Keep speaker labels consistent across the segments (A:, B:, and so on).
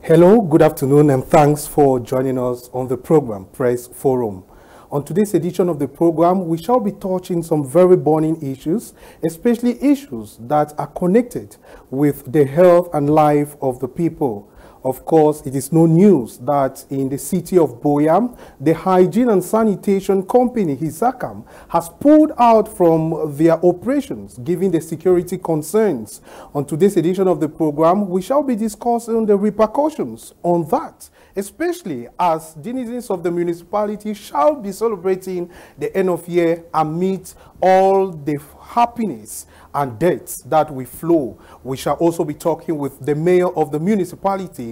A: Hello, good afternoon, and thanks for joining us on the program Press Forum. On today's edition of the program, we shall be touching some very burning issues, especially issues that are connected with the health and life of the people. Of course, it is no news that in the city of Buea, the hygiene and sanitation company HYSACAM has pulled out from their operations, given the security concerns. On today's edition of the program, we shall be discussing the repercussions on that, especially as denizens of the municipality shall be celebrating the end of year amidst all the happiness and debts that will flow. We shall also be talking with the mayor of the municipality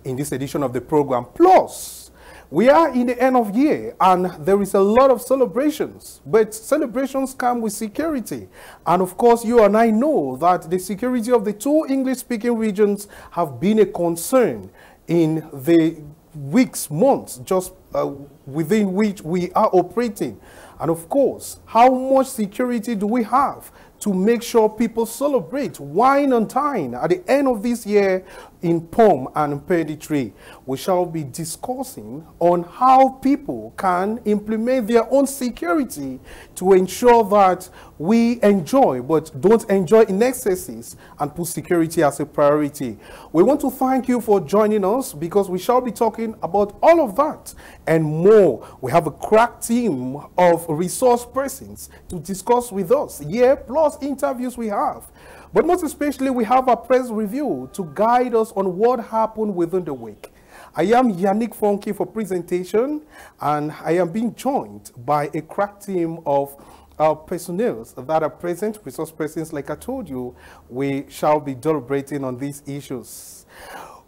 A: in this edition of the program. Plus, we are in the end of year and there is a lot of celebrations, but celebrations come with security. And of course, you and I know that the security of the two English-speaking regions have been a concern in the weeks, months, just within which we are operating. And of course, how much security do we have to make sure people celebrate wine and dine at the end of this year in pomp and pedantry? We shall be discussing on how people can implement their own security to ensure that we enjoy, but don't enjoy in excesses, and put security as a priority. We want to thank you for joining us because we shall be talking about all of that and more. We have a crack team of resource persons to discuss with us, plus interviews we have. But most especially, we have a press review to guide us on what happened within the week. I am Yannick Funky for presentation, and I am being joined by a crack team of personnel that are present, resource persons. Like I told you, we shall be deliberating on these issues.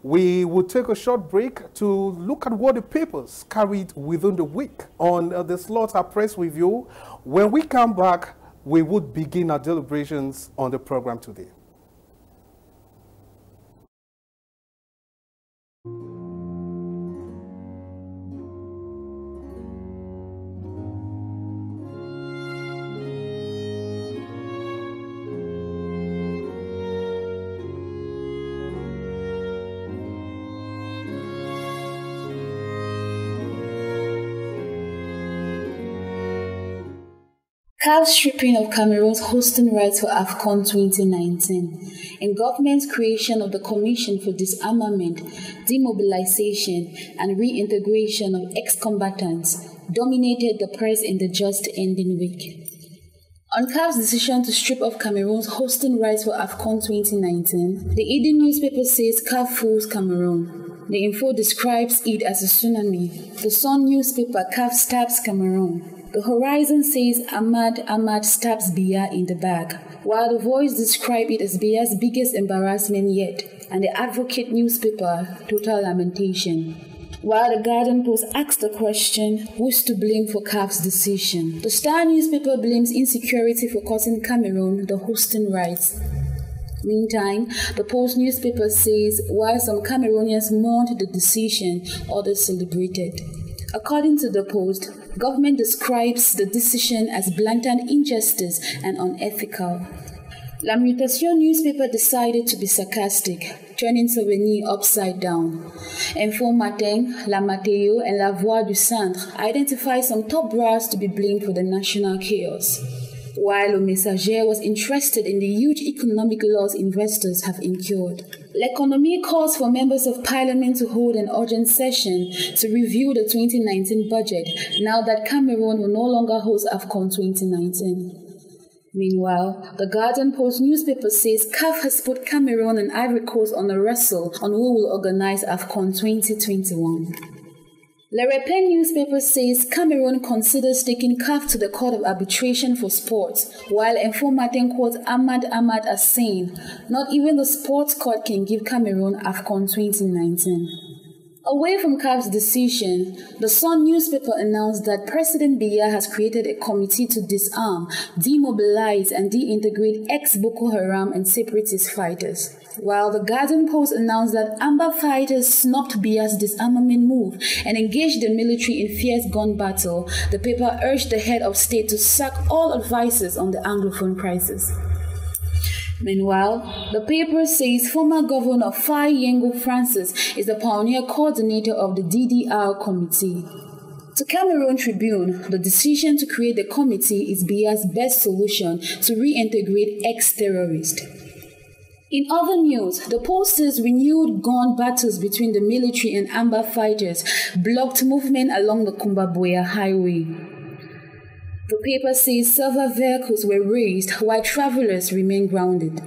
A: We will take a short break to look at what the papers carried within the week on the Slaughter Press Review. When we come back, we would begin our deliberations on the program today.
B: CAF stripping of Cameroon's hosting rights for AFCON 2019 and government's creation of the Commission for Disarmament, Demobilization and Reintegration of Ex-Combatants dominated the press in the just ending week. On CAF's decision to strip off Cameroon's hosting rights for AFCON 2019, the Eden newspaper says CAF fools Cameroon. The Info describes it as a tsunami. The Sun newspaper, CAF stabs Cameroon. The Horizon says Ahmad stabs Buea in the back, while The Voice described it as Buea's biggest embarrassment yet, and the Advocate newspaper, total lamentation. While the Garden Post asks the question, who's to blame for CAF's decision? The Star newspaper blames insecurity for costing Cameroon the hosting rights. Meantime, the Post newspaper says while some Cameroonians mourned the decision, others celebrated. According to the Post, government describes the decision as blatant injustice and unethical. La Mutation newspaper decided to be sarcastic, turning Souvenir upside down. Info Matin, La Mateo, and La Voix du Centre identify some top brass to be blamed for the national chaos. While Le Messager was interested in the huge economic loss investors have incurred. L'Economie calls for members of parliament to hold an urgent session to review the 2019 budget now that Cameroon will no longer host AFCON 2019. Meanwhile, the Guardian Post newspaper says CAF has put Cameroon and Ivory Coast on a wrestle on who will organize AFCON 2021. Le Repent newspaper says Cameroon considers taking CAF to the Court of Arbitration for Sports, while Info Matin quotes Ahmad as saying, not even the sports court can give Cameroon AFCON 2019. Away from CAF's decision, the Sun newspaper announced that President Buea has created a committee to disarm, demobilize, and deintegrate ex-Boko Haram and separatist fighters. While the Guardian Post announced that Amba fighters snubbed Buea's disarmament move and engaged the military in fierce gun battle, the paper urged the head of state to sack all advisors on the Anglophone crisis. Meanwhile, the paper says former Governor Fayengo Francis is the pioneer coordinator of the DDR committee. To Cameroon Tribune, the decision to create the committee is Buea's best solution to reintegrate ex-terrorists. In other news, the posters renewed gun battles between the military and Amba fighters blocked movement along the Buea highway. The paper says several vehicles were razed while travelers remain grounded.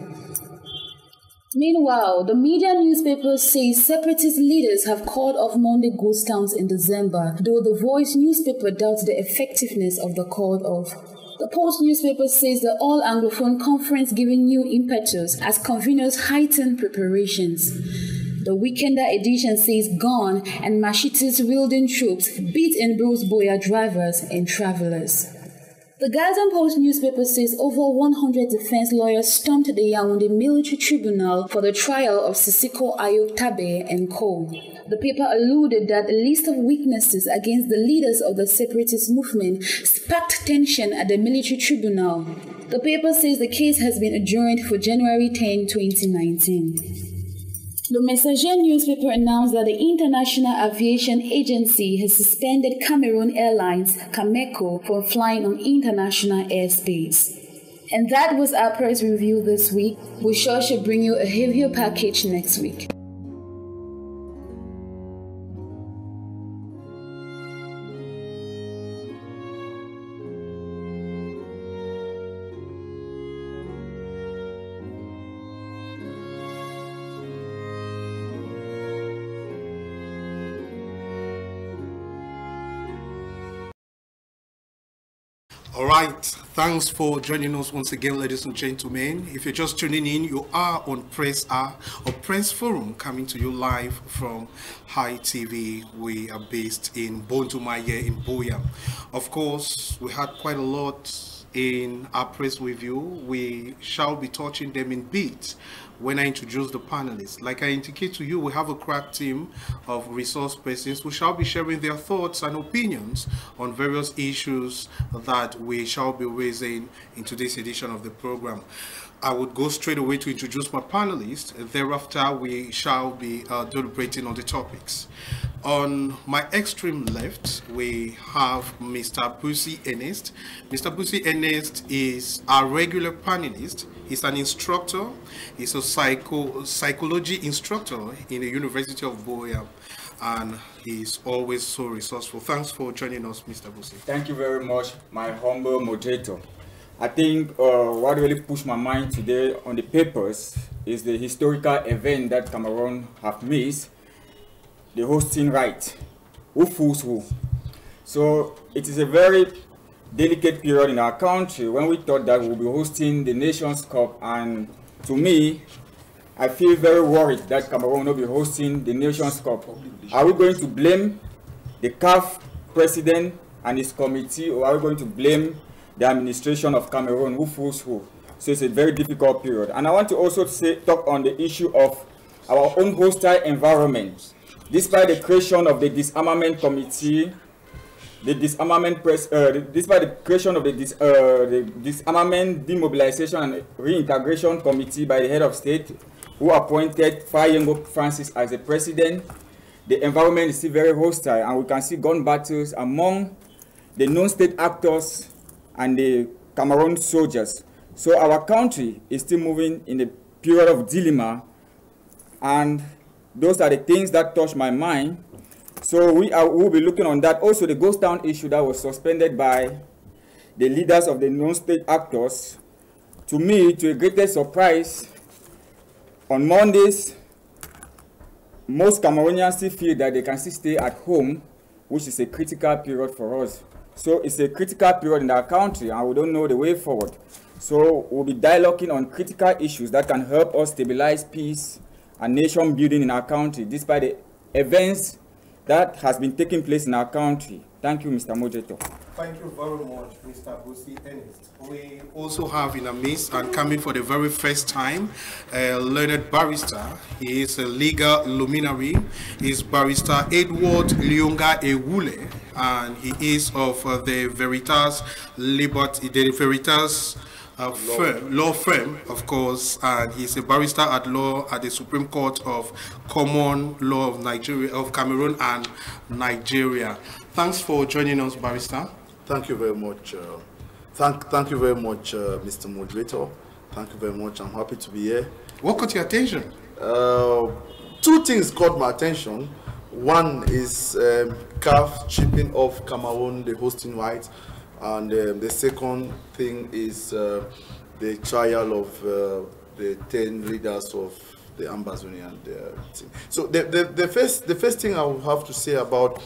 B: Meanwhile, the media newspaper says separatist leaders have called off Monday ghost towns in December, though the Voice newspaper doubts the effectiveness of the call off. The Post newspaper says the All-Anglophone Conference giving new impetus as conveners heighten preparations. The Weekender edition says gun and machetes wielding troops beat and bruise Buea drivers and travelers. The Gazan Post newspaper says over 100 defense lawyers stormed the Yaoundé military tribunal for the trial of Sissoko Ayok Tabe and co. The paper alluded that a list of witnesses against the leaders of the separatist movement sparked tension at the military tribunal. The paper says the case has been adjourned for January 10, 2019. The Messager newspaper announced that the International Aviation Agency has suspended Cameroon Airlines, Cameco, from flying on international airspace. And that was our press review this week. We sure should bring you a heavier package next week.
A: All right, thanks for joining us once again, ladies and gentlemen. If you're just tuning in, you are on Press R or Press Forum, coming to you live from HITV. We are based in Bontumaye in Buea. Of course, we had quite a lot in our press review. We shall be touching them in bits when I introduce the panelists. Like I indicate to you, we have a crack team of resource persons who shall be sharing their thoughts and opinions on various issues that we shall be raising in today's edition of the program. I would go straight away to introduce my panelists. Thereafter, we shall be deliberating on the topics. On my extreme left, we have Mr. Busi Ernest. Mr. Busi Ernest is our regular panelist. He's an instructor. He's a psychology instructor in the University of Buea, and he's always so resourceful. Thanks for joining us, Mr. Busi.
C: Thank you very much, my humble moderator. I think what really pushed my mind today on the papers is the historical event that Cameroon have missed, the hosting right. Who fools who? So it is a very delicate period in our country when we thought that we'll be hosting the Nations Cup, and to me, I feel very worried that Cameroon will not be hosting the Nations Cup. Are we going to blame the CAF president and his committee, or are we going to blame the administration of Cameroon? Who fools who? So it's a very difficult period. And I want to also talk on the issue of our own hostile environment. Despite the creation of the disarmament committee, despite the creation of the disarmament, demobilization and reintegration committee by the head of state, who appointed Fayengo Francis as the president, the environment is still very hostile, and we can see gun battles among the non-state actors and the Cameroon soldiers. So our country is still moving in a period of dilemma, and those are the things that touch my mind. So we'll be looking on that. Also, the ghost town issue that was suspended by the leaders of the non-state actors. To me, to a greater surprise, on Mondays, most Cameroonians still feel that they can still stay at home, which is a critical period for us. So it's a critical period in our country, and we don't know the way forward. So we'll be dialoguing on critical issues that can help us stabilize peace and nation building in our country, despite the events that has been taking place in our country. Thank you, Mr. Moderator.
A: Thank you very much, Mr. Busi Ernest. We also have in our midst, and coming for the very first time, a learned barrister. He is a legal luminary. He is Barrister Edward Lyonga Ewule, and he is of the Veritas law firm, of course, and he's a barrister at law at the Supreme Court of Common Law of Nigeria, of Cameroon and Nigeria. Thanks for joining us, barrister.
D: Thank you very much. Thank you very much, Mr. Moderator. Thank you very much. I'm happy to be here.
A: What caught your attention?
D: Two things caught my attention. One is CAF chipping off Cameroon, the hosting rights, and the second thing is the trial of the 10 leaders of the Amazonian team. So the first thing I will have to say about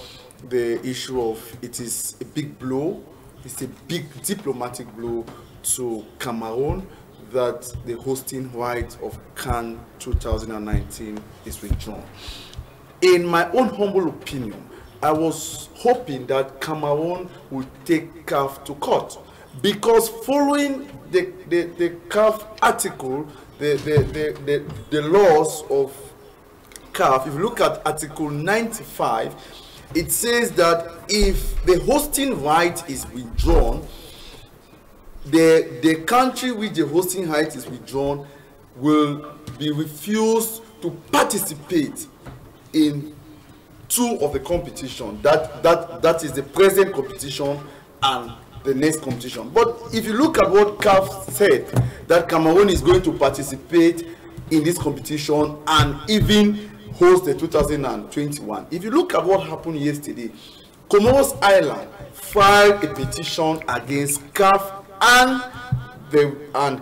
D: the issue of it is a big blow. It's a big diplomatic blow to Cameroon that the hosting right of CAN 2019 is withdrawn. In my own humble opinion, I was hoping that Cameroon would take CAF to court, because following the CAF article, the laws of CAF, if you look at Article 95, it says that if the hosting right is withdrawn, the country which the hosting right is withdrawn will be refused to participate in two of the competition. That is the present competition and the next competition. But if you look at what CAF said, that Cameroon is going to participate in this competition and even host the 2021. If you look at what happened yesterday, Comoros Island filed a petition against CAF and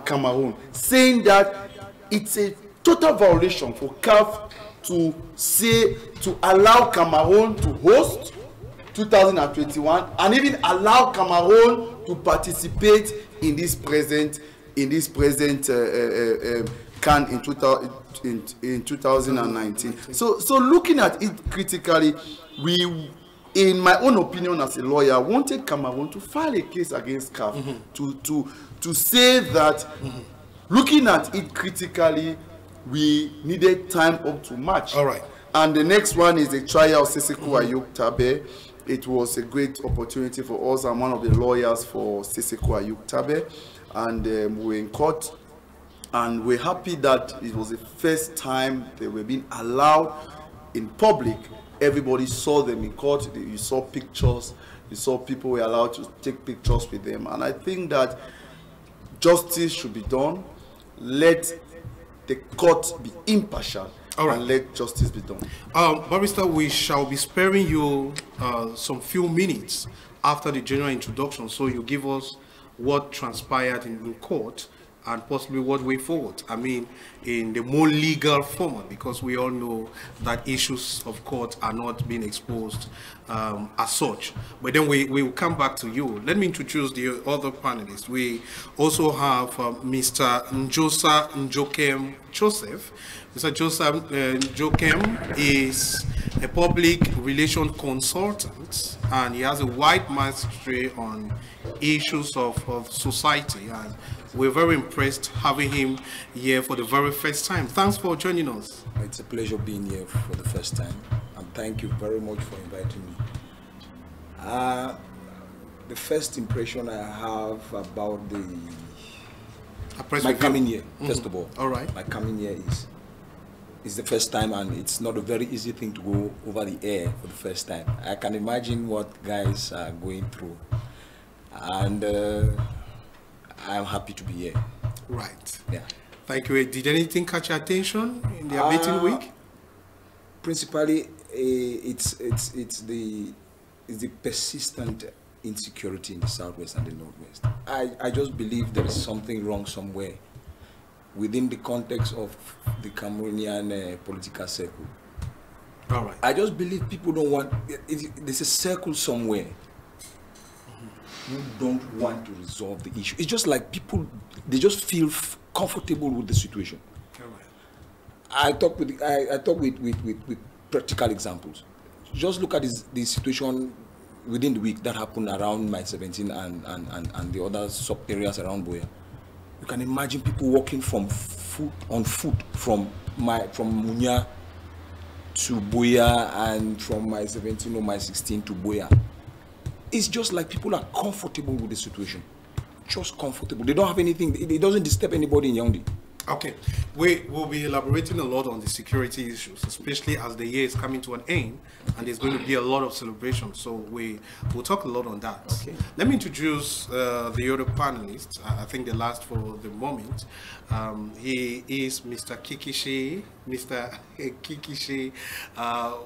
D: Cameroon, saying that it's a total violation for CAF to allow Cameroon to host 2021 and even allow Cameroon to participate in this present CAN in 2019. So looking at it critically, we, in my own opinion as a lawyer, wanted Cameroon to file a case against CAF to say that, looking at it critically, we needed time up to March.
A: All right.
D: And the next one is the trial of Seseko Ayuk Tabe. It was a great opportunity for us. I'm one of the lawyers for Seseko Ayuk Tabe, and we're in court. And we're happy that it was the first time they were being allowed in public. Everybody saw them in court. You saw pictures. You saw people were allowed to take pictures with them. And I think that justice should be done. Let the court be impartial. All right. And let justice be done.
A: Barrister, we shall be sparing you some few minutes after the general introduction, so you give us what transpired in court and possibly what way forward. I mean, in the more legal format, because we all know that issues of court are not being exposed as such. But then we will come back to you. Let me introduce the other panelists. We also have Mr. Njosa Njokem Joseph. Mr. Joseph Njokem is a public relation consultant, and he has a wide mastery on issues of society, and we're very impressed having him here for the very first time. Thanks for joining us.
E: It's a pleasure being here for the first time, and thank you very much for inviting me. The first impression I have about my coming here, first of all.
A: All right.
E: My coming here is the first time, and it's not a very easy thing to go over the air for the first time. I can imagine what guys are going through, and I'm happy to be here.
A: Right.
E: Yeah.
A: Thank you. Did anything catch your attention in the meeting week?
E: Principally, it's the persistent insecurity in the southwest and the northwest. I just believe there is something wrong somewhere within the context of the Cameroonian political circle.
A: All right.
E: I just believe people don't want. There's a circle somewhere who don't want to resolve the issue. It's just like people, they just feel comfortable with the situation.
A: All right.
E: I talk with practical examples. Just look at the situation within the week that happened around my 17 and the other sub areas around Buea. You can imagine people walking on foot from Munya to Buea, and from my 17 or my 16 to Buea. It's just like people are comfortable with the situation. just comfortable. They don't have anything. It doesn't disturb anybody in Yaoundé.
A: Okay, we will be elaborating a lot on the security issues, especially as the year is coming to an end and there's going to be a lot of celebrations. So we will talk a lot on that.
E: Okay.
A: Let me introduce the other panelist. I think the last for the moment. He is Mr. Kikishi. Mr. Kikishi,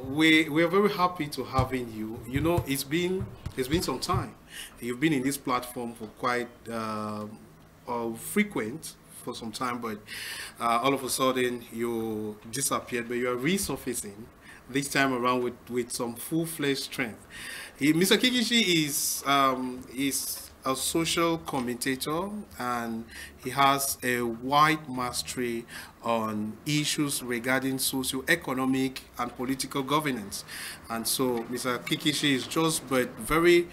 A: we are very happy to having you. You know, it's been some time. You've been in this platform for quite frequent for some time, but all of a sudden you disappeared, but you are resurfacing this time around with some full-fledged strength. Mr. Kikishi is a social commentator, and he has a wide mastery on issues regarding socio-economic and political governance. And so Mr. Kikishi is just but very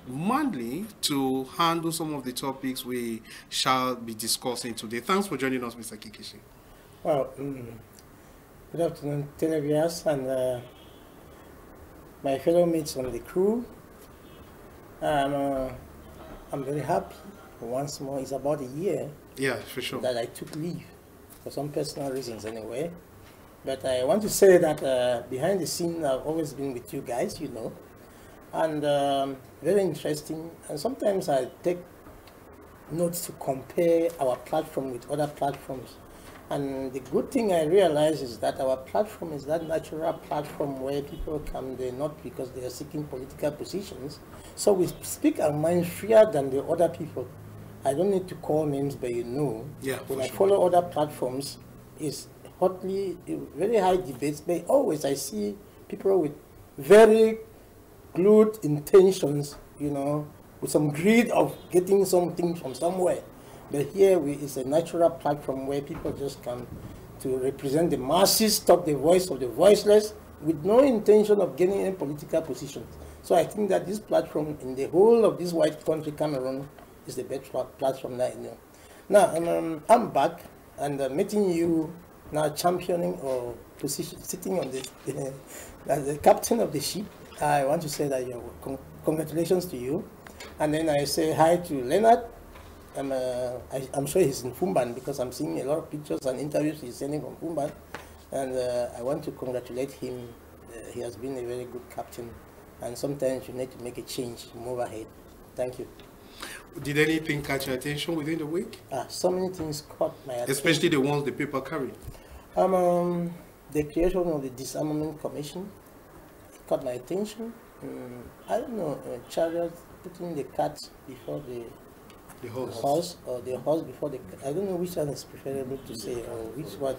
A: manly to handle some of the topics we shall be discussing today. Thanks for joining us, Mr. Kikishi.
F: Well, good afternoon, televiewers, and my fellow mates on the crew. I'm very happy once more. It's about a year,
A: yeah, for sure,
F: that I took leave for some personal reasons anyway. But I want to say that behind the scene, I've always been with you guys, you know. And very interesting, and sometimes I take notes to compare our platform with other platforms. And the good thing I realize is that our platform is that natural platform where people come there not because they are seeking political positions. So we speak our minds freer than the other people. I don't need to call names, but you know,
A: yeah,
F: when I
A: sure.
F: follow other platforms, it's hotly, very high debates, but always I see people with very glued intentions, you know, with some greed of getting something from somewhere. But here it's a natural platform where people just come to represent the masses, talk the voice of the voiceless, with no intention of getting any political positions. So I think that this platform in the whole of this white country, Cameroon, is the best platform that I know. Now, I'm back and meeting you now, championing or position, sitting on as the captain of the ship. I want to say that congratulations to you. And then I say hi to Leonard. I'm sure he's in Fumban because I'm seeing a lot of pictures and interviews he's sending from Fumban. And I want to congratulate him. He has been a very good captain. And sometimes you need to make a change, move ahead. Thank you.
A: Did anything catch your attention within the week?
F: So many things caught my attention.
A: Especially the ones the paper carried.
F: The creation of the Disarmament Commission caught my attention. I don't know, chariots putting the cat before the horse, or the horse before the cat. I don't know which one is preferable to say, or which one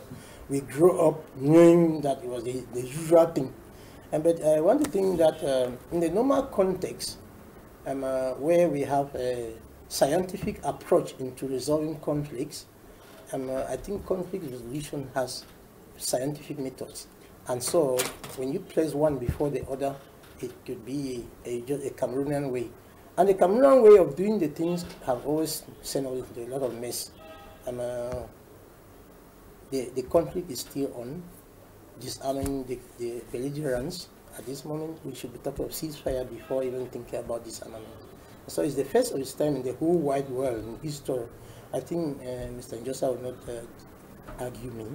F: we grew up knowing that it was the usual thing. But I want to think that in the normal context, where we have a scientific approach into resolving conflicts, I think conflict resolution has scientific methods. And so when you place one before the other, it could be just a Cameroonian way. And the Cameroonian way of doing the things have always sent us into a lot of mess. The conflict is still on, disarming the belligerents. At this moment, we should be talking of ceasefire before even thinking about disarmament. So it's the first of its time in the whole wide world, in history. I think Mr. Njosa will not argue me.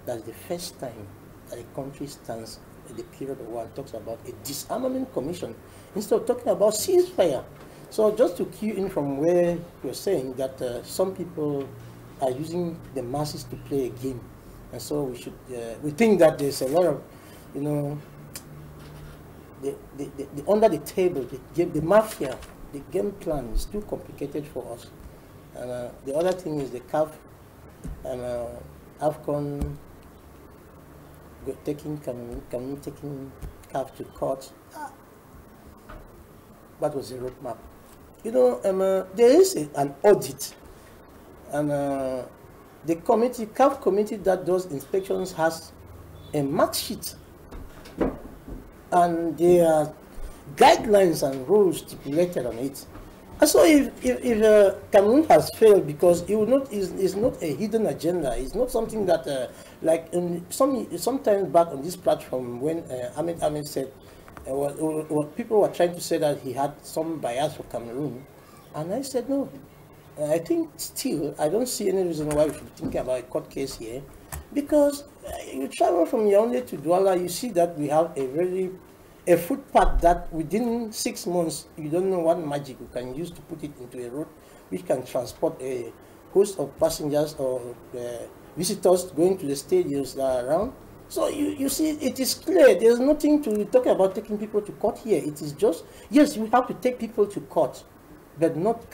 F: That's the first time that a country stands at the period of war and talks about a disarmament commission instead of talking about ceasefire. So just to cue in from where you're saying that some people are using the masses to play a game, and so we should we think that there's a lot of, you know, the under the table, the mafia, the game plan is too complicated for us. And the other thing is the CAF and AFCON taking CAF to court. What was the roadmap? You know, there is an audit, and the committee, CAF committee that does inspections has a mark sheet, and there are guidelines and rules stipulated on it. And so if Cameroon has failed because it will not, is not a hidden agenda, it's not something that, like sometimes back on this platform when Ahmed said, people were trying to say that he had some bias for Cameroon, And I said, no. I think still, I don't see any reason why we should be thinking about a court case here. Because you travel from Yaoundé to Douala, you see that we have a footpath that within 6 months, you don't know what magic you can use to put it into a road which can transport a host of passengers or visitors going to the stadiums that are around. So you see, it is clear. There's nothing to talk about taking people to court here. It is just, yes, we have to take people to court, but not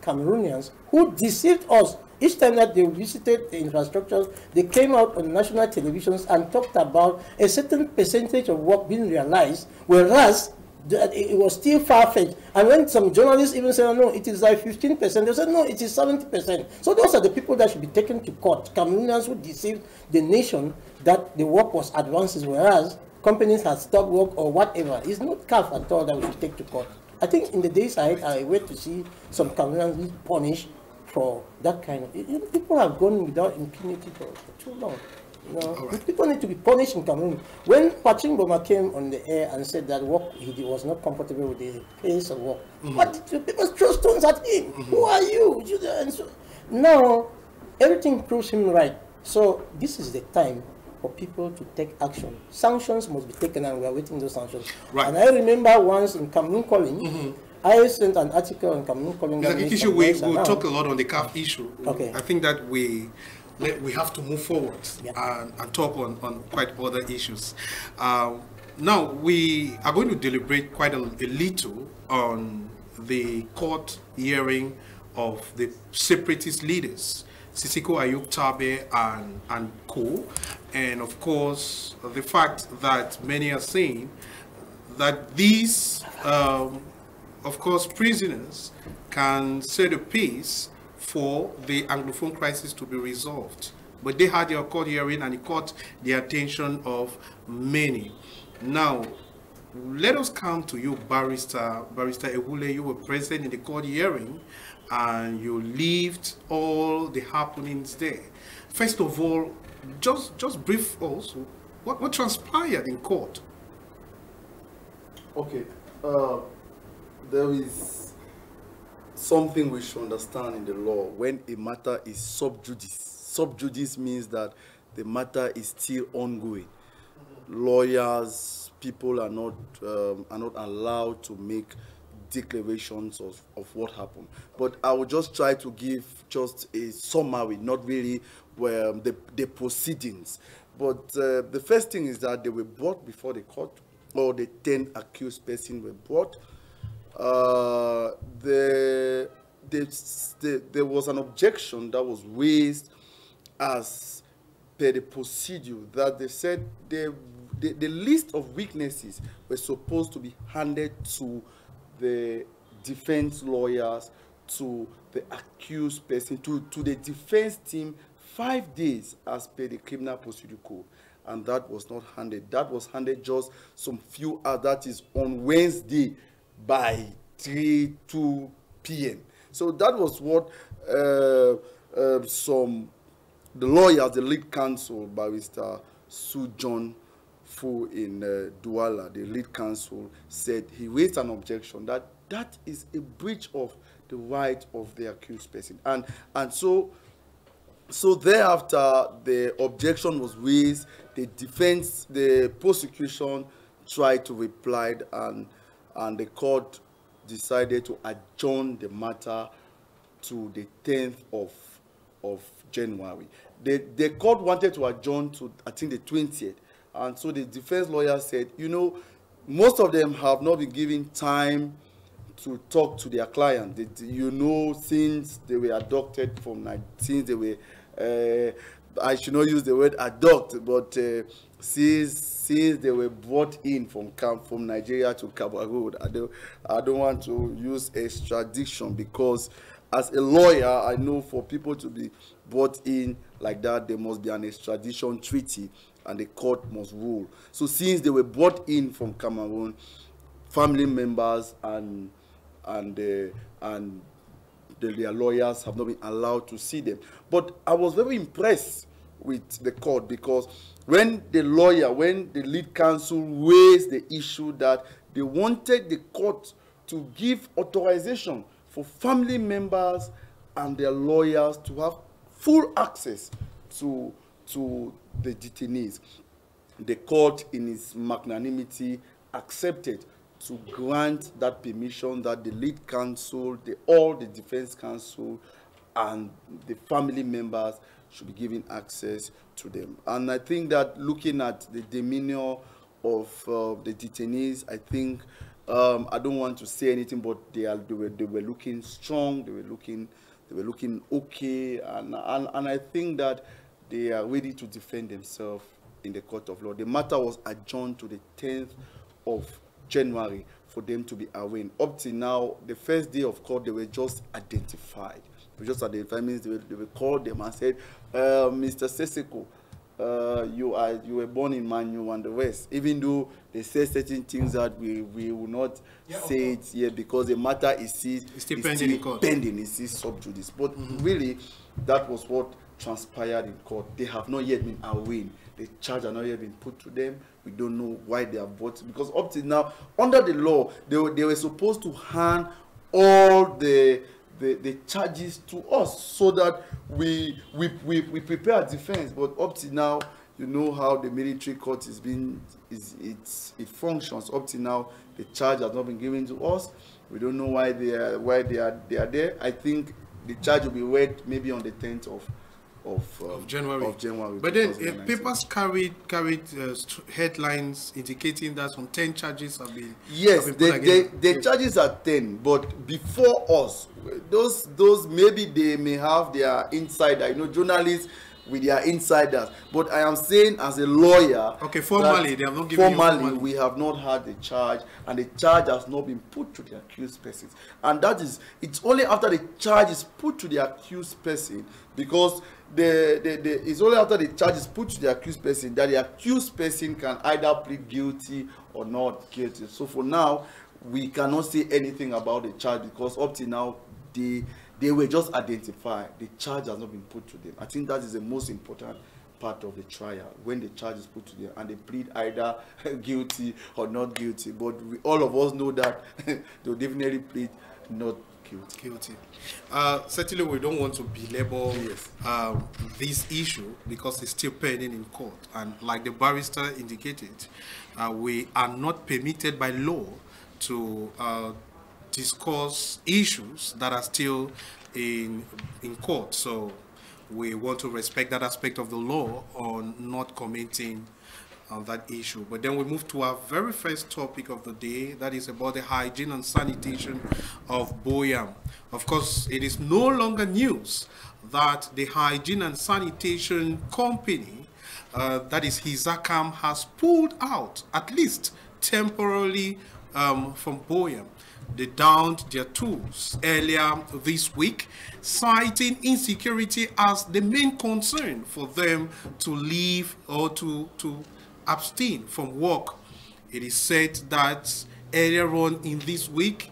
F: Cameroonians who deceived us. Each time that they visited the infrastructures, they came out on national televisions and talked about a certain percentage of work being realized, whereas it was still far-fetched. And when some journalists even said, no, it is like 15%, they said, no, it is 70%. So those are the people that should be taken to court. Cameroonians who deceived the nation that the work was advances, whereas companies had stopped work or whatever. It's not CAF at all that we should take to court. I think in the days ahead, I wait to see some Cameroonians punished for that kind of... people have gone without impunity for too long. You know, right. People need to be punished in Cameroon. When Patrick Boma came on the air and said that work, he was not comfortable with the pace of work, what did people throw stones at him? Who are you? And so, now, everything proves him right. So this is the time for people to take action. Sanctions must be taken, and we are waiting those sanctions. Right. And I remember once in Cameroon Calling, I sent an article on Cameroon Calling.
A: We'll talk a lot on the CAF issue.
F: Okay.
A: I think that we have to move forward and talk on quite other issues. Now, we are going to deliberate quite a little on the court hearing of the separatist leaders, Sisiko Ayub Tabe and co. And of course, the fact that many are saying that these, of course, prisoners can set a pace for the Anglophone crisis to be resolved. But they had their court hearing and it caught the attention of many. Now, let us come to you, Barrister Ewule. You were present in the court hearing and you lived all the happenings there. First of all, just brief us, what transpired in court?
D: Okay, there is something we should understand in the law. When a matter is sub judice means that the matter is still ongoing. Lawyers, people are not allowed to make declarations of what happened. But I will just try to give just a summary, not really the proceedings. But the first thing is that they were brought before the court, or the 10 accused persons were brought. There was an objection that was raised as per the procedure, that they said the list of witnesses were supposed to be handed to the defense lawyers, to the accused person, to the defense team 5 days as per the criminal procedure code. And that was not handed. That was handed just some few hours, that is on Wednesday by 2 p.m. So that was what the lawyers, the lead counsel, Barrister Su John Fu in Douala, the lead counsel, said he raised an objection that that is a breach of the right of the accused person. And so thereafter, the objection was raised. The prosecution tried to reply, and the court decided to adjourn the matter to the 10th of January. The court wanted to adjourn to, I think, the 20th. And so the defense lawyer said, you know, most of them have not been given time to talk to their client. You know, since they were adopted from, since they were, I should not use the word adopt, but since they were brought in from Nigeria to Cameroon, I don't want to use extradition, because as a lawyer, I know for people to be brought in like that, there must be an extradition treaty, and the court must rule. So since they were brought in from Cameroon, family members and their lawyers have not been allowed to see them. But I was very impressed with the court, because when the lead counsel raised the issue that they wanted the court to give authorization for family members and their lawyers to have full access to the detainees. The court, in its magnanimity, accepted to grant that permission that the lead counsel, all the defense counsel, and the family members should be given access to them. And I think that looking at the demeanor of the detainees, I think I don't want to say anything, but they were looking strong. They were looking okay, and I think that they are ready to defend themselves in the court of law. The matter was adjourned to the 10th of January for them to be arraigned. Up to now, the first day of court, they were just identified. Means they were called them and said, Mr. Seseko, you were born in Manu and the rest. Even though they say certain things that we will not say it here because the matter is still pending in court. It's still sub judice. But really, that was what transpired in court. They have not yet been arraigned. The charge has not yet been put to them. We don't know why they are brought, because up to now, under the law, they were supposed to hand all the charges to us so that we prepare a defense. But up to now, you know how the military court it functions. Up to now, the charge has not been given to us. We don't know why they are there. I think the charge will be read maybe on the 10th of January.
A: But then papers carried headlines indicating that some 10 charges have been.
D: Yes, the charges are 10, but before us, those maybe they may have their insider. You know, journalists with their insiders. But I am saying as a lawyer,
A: okay, formally they have not given
D: formally we have not had the charge, and the charge has not been put to the accused persons. And that is, it's only after the charge is put to the accused person, because it's only after the charge is put to the accused person that the accused person can either plead guilty or not guilty. So for now, we cannot say anything about the charge, because up to now they were just identified. The charge has not been put to them. I think that is the most important part of the trial, when the charge is put to them and they plead either guilty or not guilty. But all of us know that they'll definitely plead not guilty.
A: Certainly we don't want to belabor this issue because it's still pending in court, and like the barrister indicated, we are not permitted by law to discuss issues that are still in court. So we want to respect that aspect of the law on not commenting on that issue. But then we move to our very first topic of the day, that is about the hygiene and sanitation of Buea. Of course, it is no longer news that the hygiene and sanitation company, that is HYSACAM, has pulled out, at least temporarily, from Buea. They downed their tools earlier this week, citing insecurity as the main concern for them to leave or to abstain from work. It is said that earlier on in this week,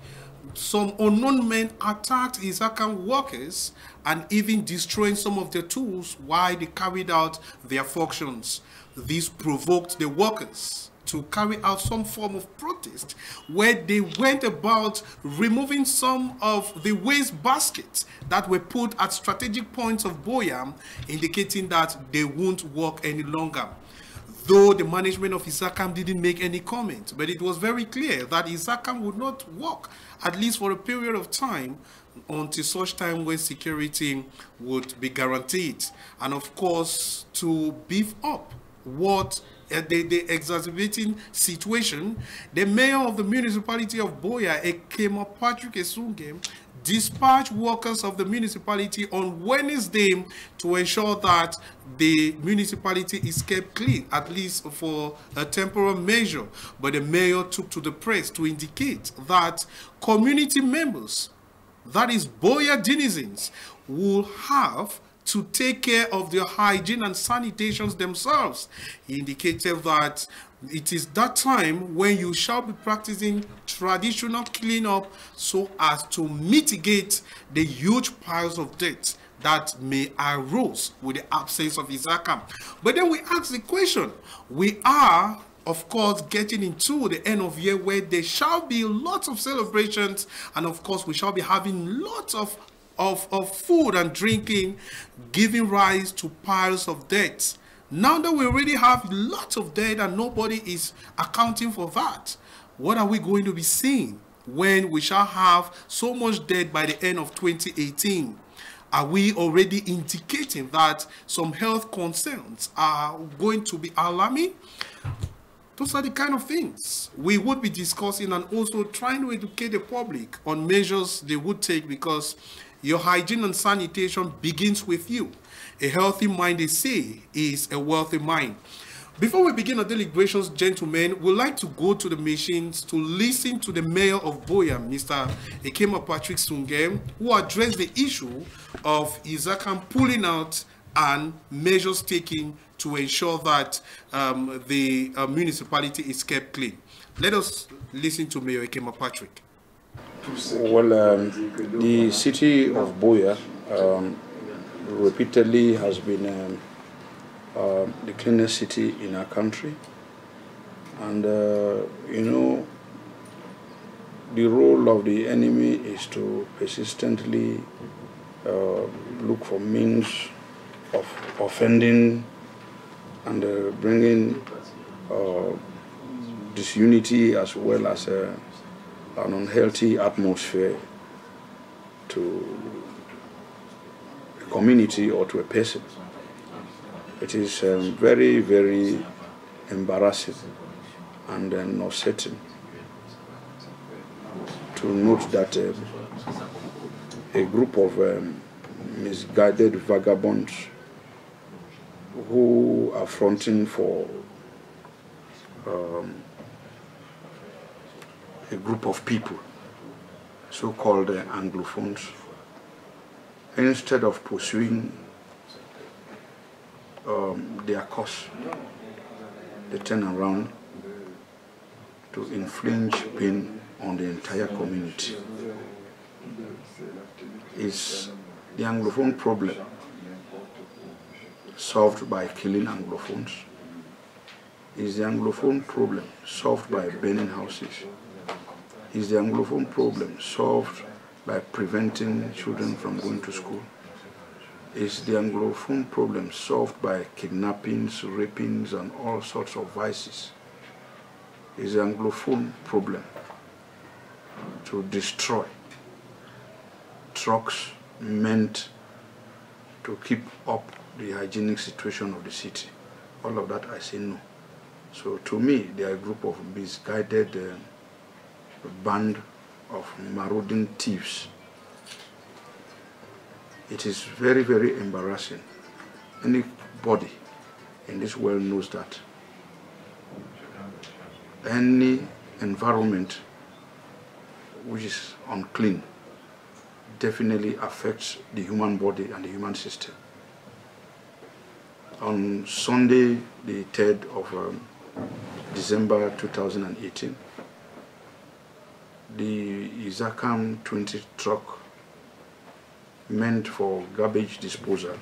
A: some unknown men attacked HYSACAM workers and even destroying some of their tools while they carried out their functions. This provoked the workers to carry out some form of protest, where they went about removing some of the waste baskets that were put at strategic points of Buea, indicating that they won't work any longer. Though the management of HYSACAM didn't make any comment, but it was very clear that HYSACAM would not work, at least for a period of time, until such time when security would be guaranteed. And of course, to beef up what the exacerbating situation, the mayor of the municipality of Buea, Ekema Patrick, dispatched workers of the municipality on Wednesday to ensure that the municipality is kept clean, at least for a temporary measure. But the mayor took to the press to indicate that community members, that is Buea denizens, will have to take care of their hygiene and sanitation themselves. He indicated that it is that time when you shall be practicing traditional cleanup so as to mitigate the huge piles of dirt that may arise with the absence of HYSACAM. But then we ask the question, we are of course, getting into the end of year where there shall be lots of celebrations, and of course we shall be having lots of food and drinking, giving rise to piles of debt. Now that we already have lots of debt and nobody is accounting for that, what are we going to be seeing when we shall have so much debt by the end of 2018? Are we already indicating that some health concerns are going to be alarming? Those are the kind of things we would be discussing, and also trying to educate the public on measures they would take, because your hygiene and sanitation begins with you. A healthy mind, they say, is a wealthy mind. Before we begin our deliberations, gentlemen, we'd like to go to the machines to listen to the mayor of Buea, Mr. Ekema Patrick, who addressed the issue of HYSACAM pulling out and measures taken to ensure that the municipality is kept clean. Let us listen to Mayor Ekema Patrick.
G: Well, the city of Buea repeatedly has been the cleanest city in our country, and you know, the role of the enemy is to persistently look for means of offending and bringing disunity as well as an unhealthy atmosphere to a community or to a person. It is very, very embarrassing and upsetting to note that a group of misguided vagabonds who are fronting for a group of people, so-called Anglophones, instead of pursuing their cause, they turn around to inflict pain on the entire community. Is the Anglophone problem solved by killing Anglophones? Is the Anglophone problem solved by burning houses? Is the Anglophone problem solved by preventing children from going to school? Is the Anglophone problem solved by kidnappings, rapings, and all sorts of vices? Is the Anglophone problem to destroy trucks meant to keep up the hygienic situation of the city? All of that, I say no. So to me, they are a group of misguided band of marauding thieves. It is very, very embarrassing. Anybody in this world knows that any environment which is unclean definitely affects the human body and the human system. On Sunday, the 3rd of December 2018, the HYSACAM 20 truck meant for garbage disposal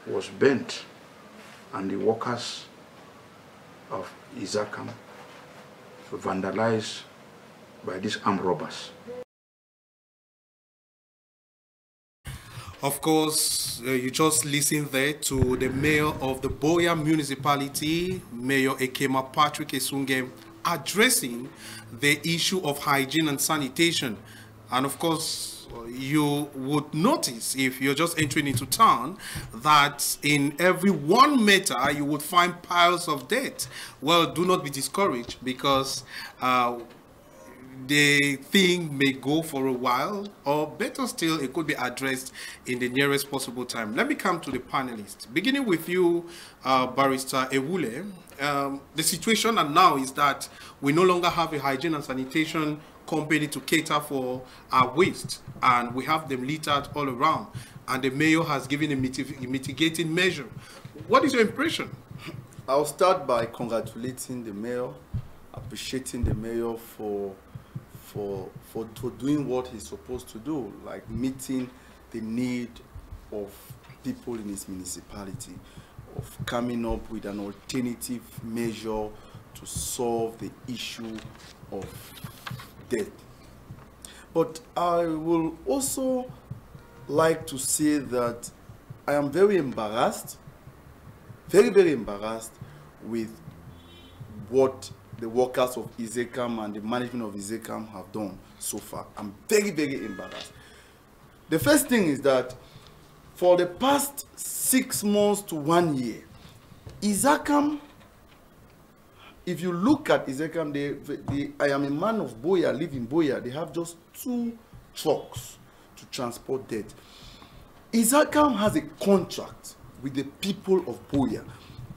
G: was burnt, and the workers of HYSACAM vandalized by these armed robbers.
A: Of course, you just listened there to the mayor of the Buea municipality, Mayor Ekema Patrick, addressing the issue of hygiene and sanitation. And of course, you would notice, if you're just entering into town, that in every 1 meter you would find piles of dirt. Well, do not be discouraged, because the thing may go for a while, or better still, it could be addressed in the nearest possible time. Let me come to the panelists, beginning with you, Barrister Ewule. The situation now is that we no longer have a hygiene and sanitation company to cater for our waste, and we have them littered all around, and the mayor has given a mitigating measure. What is your impression?
D: I'll start by congratulating the mayor, appreciating the mayor for doing what he's supposed to do, like meeting the need of people in his municipality, of coming up with an alternative measure to solve the issue of debt. But I will also like to say that I am very embarrassed, very embarrassed with what the workers of HYSACAM and the management of HYSACAM have done so far. I'm very embarrassed. The first thing is that for the past 6 months to 1 year, HYSACAM, if you look at HYSACAM, I am a man of Buea, live in Buea. They have just 2 trucks to transport debt. HYSACAM has a contract with the people of Buea.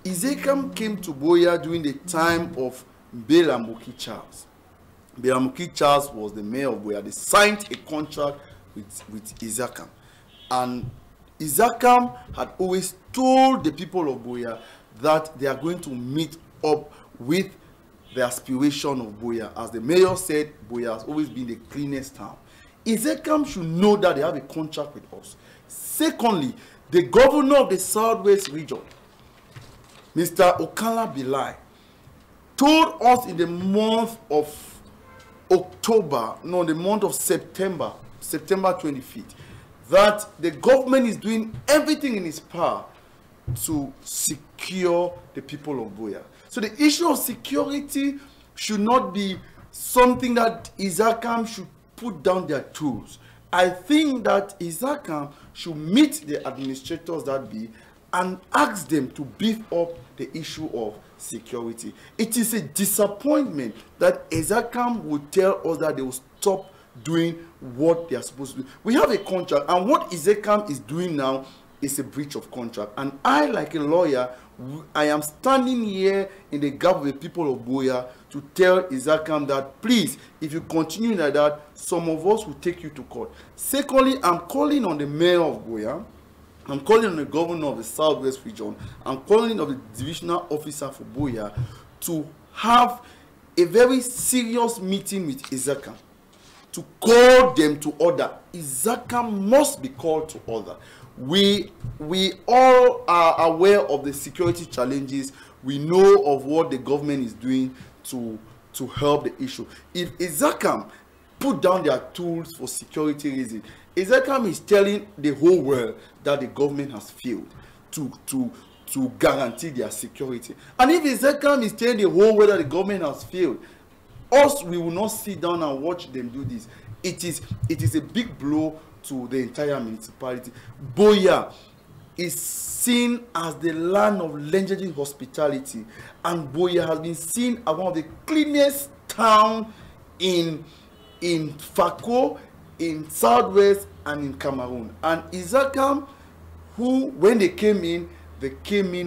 D: HYSACAM came to Buea during the time of Belamuki Charles. Belamuki Charles was the mayor of Buea. They signed a contract with HYSACAM. And HYSACAM had always told the people of Buea that they are going to meet up with the aspiration of Buea. As the mayor said, Buea has always been the cleanest town. HYSACAM should know that they have a contract with us. Secondly, the governor of the Southwest region, Mr. Okala Bilai, told us in the month of October, no, the month of September 25th, that the government is doing everything in its power to secure the people of Buea. So the issue of security should not be something that HYSACAM should put down their tools. I think that HYSACAM should meet the administrators that be and ask them to beef up the issue of security. It is a disappointment that HYSACAM would tell us that they will stop doing what they are supposed to do. We have a contract, and what HYSACAM is doing now is a breach of contract. And I, like a lawyer, I am standing here in the gap of the people of Buea to tell HYSACAM that, please, if you continue like that, some of us will take you to court. Secondly, I'm calling on the mayor of Buea, I'm calling on the governor of the Southwest region, I'm calling on the divisional officer for Buea to have a very serious meeting with HYSACAM, to call them to order. HYSACAM must be called to order. We all are aware of the security challenges. We know of what the government is doing to help the issue. If HYSACAM put down their tools for security reasons, HYSACAM is telling the whole world that the government has failed to guarantee their security. And if HYSACAM is telling the whole world that the government has failed, we will not sit down and watch them do this. It is a big blow to the entire municipality. Buea is seen as the land of legendary hospitality, and Buea has been seen as one of the cleanest towns in Fako, in Southwest, and in Cameroon. And HYSACAM, who, when they came in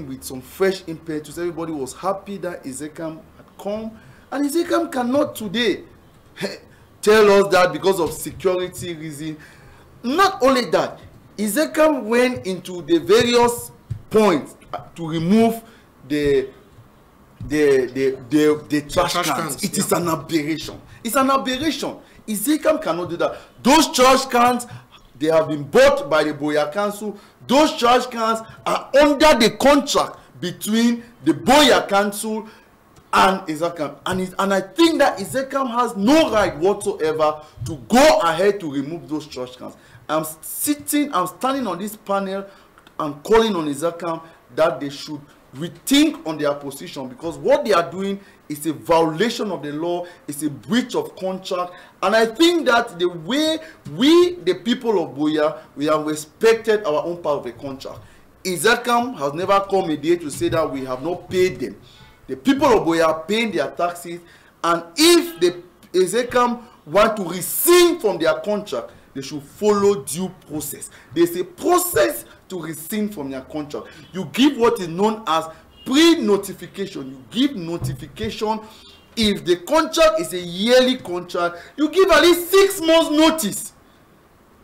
D: with some fresh impetus. Everybody was happy that HYSACAM had come, and HYSACAM cannot today tell us that because of security reason. Not only that, HYSACAM went into the various points to remove the trash cans. It is an aberration. It's an aberration. HYSACAM cannot do that. Those trash cans, they have been bought by the Buea Council. Those trash cans are under the contract between the Buea Council and HYSACAM. And I think that HYSACAM has no right whatsoever to go ahead to remove those trash cans. I'm standing on this panel and calling on HYSACAM that they should rethink on their position, because what they are doing is a violation of the law, it's a breach of contract. And I think that the way we, the people of Buea, we have respected our own part of the contract. HYSACAM has never come a day to say that we have not paid them. The people of Buea are paying their taxes, and if the HYSACAM want to rescind from their contract, they should follow due process. There's a process to rescind from your contract. You give what is known as pre-notification. You give notification. If the contract is a yearly contract, you give at least 6 months notice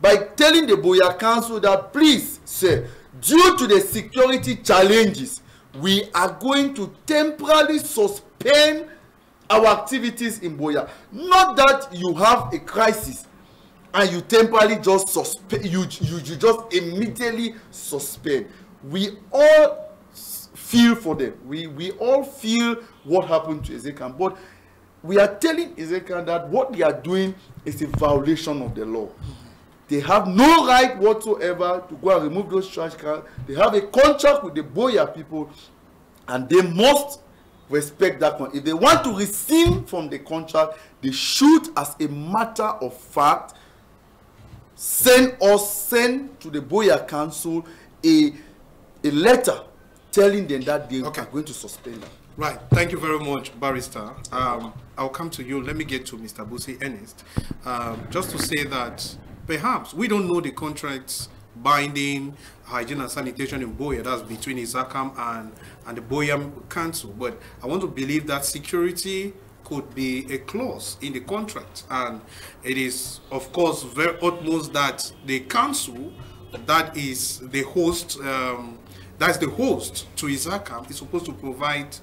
D: by telling the Buea Council that, please, sir, due to the security challenges, we are going to temporarily suspend our activities in Buea. Not that you have a crisis and you temporarily just suspend, you just immediately suspend. We all feel for them. We all feel what happened to HYSACAM, but we are telling HYSACAM that what they are doing is a violation of the law. They have no right whatsoever to go and remove those trash cans. They have a contract with the Buea people, and they must respect that contract. If they want to rescind from the contract, they should, as a matter of fact, send to the Buea Council a letter telling them that they are going to suspend them.
A: Right. Thank you very much, Barrister. I'll come to you. Let me get to Mr. Busi Ernest. Just to say that perhaps we don't know the contracts binding hygiene and sanitation in Buea, that's between HYSACAM and the Buea Council, but I want to believe that security could be a clause in the contract, and it is of course very utmost that the council, that is the host, that's the host to HYSACAM, is supposed to provide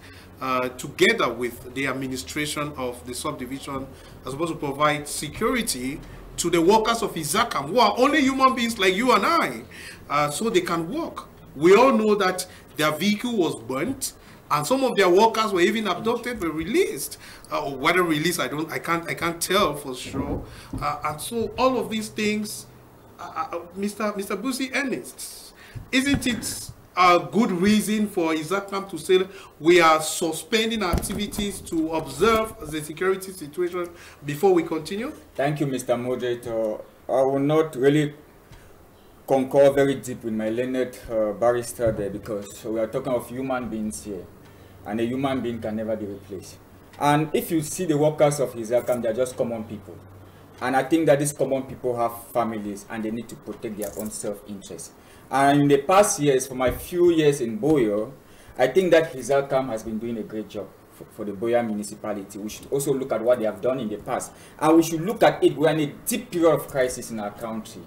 A: together with the administration of the subdivision, are supposed to provide security to the workers of HYSACAM, who are only human beings like you and I, so they can work. We all know that their vehicle was burnt, and some of their workers were even abducted, were released. Or whether released, I can't tell for sure. And so all of these things, Mr. Busi Ernest, isn't it a good reason for HYSACAM to say we are suspending activities to observe the security situation before we continue?
C: Thank you, Mr. Moderator. I will not really concur very deep with my learned barrister there, because we are talking of human beings here, and a human being can never be replaced. And if you see the workers of HYSACAM, they are just common people. And I think that these common people have families, and they need to protect their own self-interest. And in the past years, for my few years in Buea, I think that HYSACAM has been doing a great job for the Buea municipality. We should also look at what they have done in the past. And we should look at it. We are in a deep period of crisis in our country.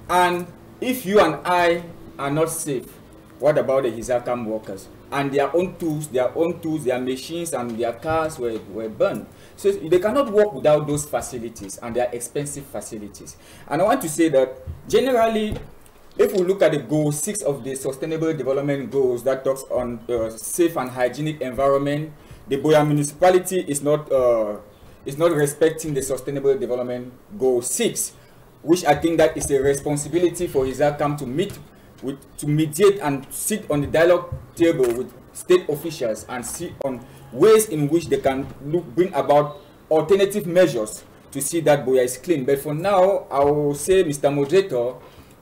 C: And if you and I are not safe, what about the HYSACAM workers? And their own tools, their machines and their cars were burned. So they cannot work without those facilities, and they are expensive facilities. And I want to say that generally, if we look at the goal 6 of the Sustainable Development Goals that talks on safe and hygienic environment, the Buea municipality is not respecting the Sustainable Development Goal 6, which I think that is a responsibility for HYSACAM to mediate and sit on the dialogue table with state officials and see on ways in which they can bring about alternative measures to see that Buea is clean. But for now, I will say, Mr. Moderator,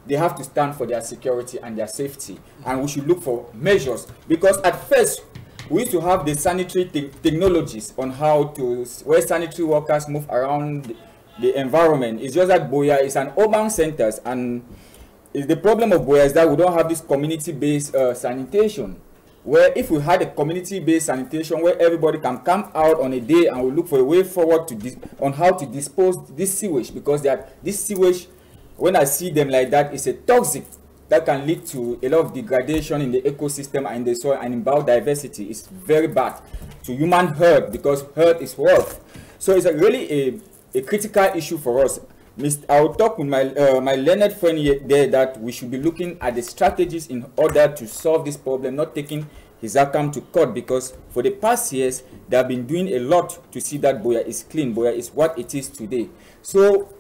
C: they have to stand for their security and their safety, and we should look for measures, because at first we used to have the sanitary technologies on how to, where sanitary workers move around the environment. It's just that Buea is an urban center, and the problem of Buea is that we don't have this community-based sanitation, where if we had a community-based sanitation where everybody can come out on a day and we look for a way forward to on how to dispose this sewage, because this sewage, when I see them like that, it's a toxic that can lead to a lot of degradation in the ecosystem and in the soil and in biodiversity. It's very bad to human health, because health is wealth. So it's really a critical issue for us. I will talk with my learned friend there that we should be looking at the strategies in order to solve this problem, not taking HYSACAM to court, because for the past years they have been doing a lot to see that Buea is clean. Buea is what it is today. So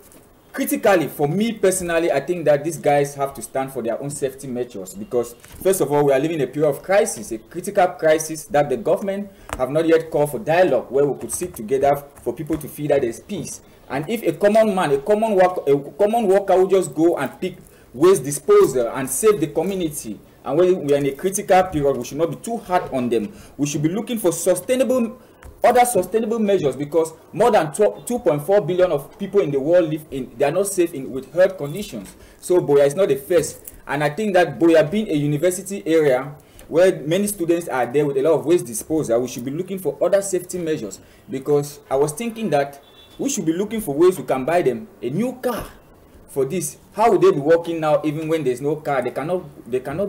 C: critically, for me personally, I think that these guys have to stand for their own safety measures, because first of all, we are living in a period of crisis, a critical crisis that the government have not yet called for dialogue, where we could sit together for people to feel that there's peace. And if a common man, a common worker will just go and pick waste disposal and save the community, and when we are in a critical period, we should not be too hard on them. We should be looking for other sustainable measures, because more than 2.4 billion of people in the world live in, they are not safe with health conditions. So Buea is not the first. And I think that Buea being a university area where many students are there with a lot of waste disposal, we should be looking for other safety measures, because I was thinking that we should be looking for ways we can buy them a new car for this. How would they be working now even when there's no car? They cannot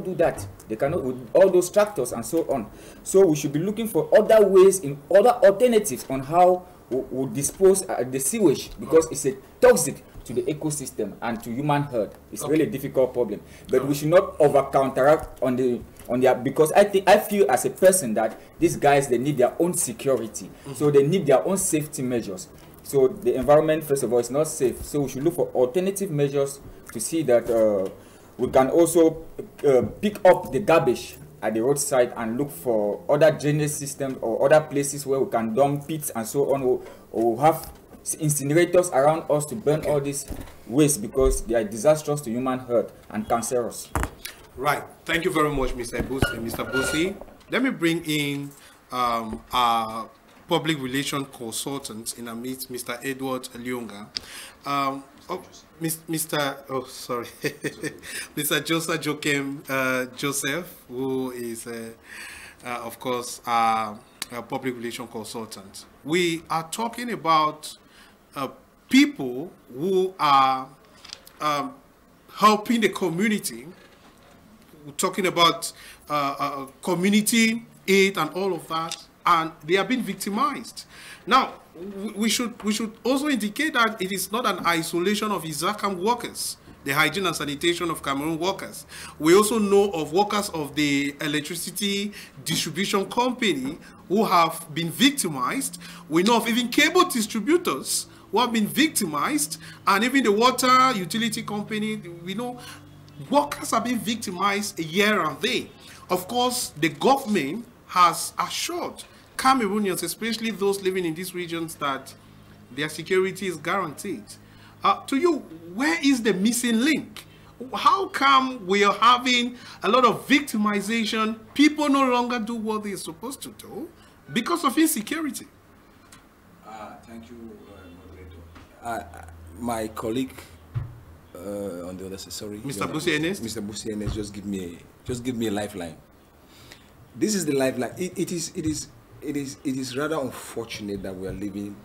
C: do that. They cannot with all those tractors and so on. So we should be looking for other ways, other alternatives on how we dispose the sewage, because it's a toxic to the ecosystem and to human health. It's really a difficult problem. But we should not over counteract on the on their, because I feel as a person that these guys, they need their own security, so they need their own safety measures. So the environment, first of all, is not safe, so we should look for alternative measures to see that we can also pick up the garbage at the roadside and look for other drainage systems or other places where we can dump pits and so on, or have incinerators around us to burn all this waste, because they are disastrous to human health and cancerous.
H: Right. Thank you very much, Mr. Busi. Let me bring in our public relations consultant in amidst, Mr. Edward Lyonga. Mr. Joseph, who is, of course, a public relations consultant. We are talking about people who are helping the community. We're talking about community aid and all of that, and they are being victimized. Now, we should also indicate that it is not an isolation of HYSACAM workers, the hygiene and sanitation of Cameroon workers. We also know of workers of the electricity distribution company who have been victimized. We know of even cable distributors who have been victimized, and even the water utility company. We know workers have been victimized here and there. Of course, the government has assured Cameroonians, especially those living in these regions, that their security is guaranteed. To you, where is the missing link? How come we are having a lot of victimization? People no longer do what they're supposed to do because of insecurity.
E: Thank you, moderator. My colleague on the other side, sorry,
H: Mr. Busi
E: just give me a lifeline. This is the lifeline. It is rather unfortunate that we are living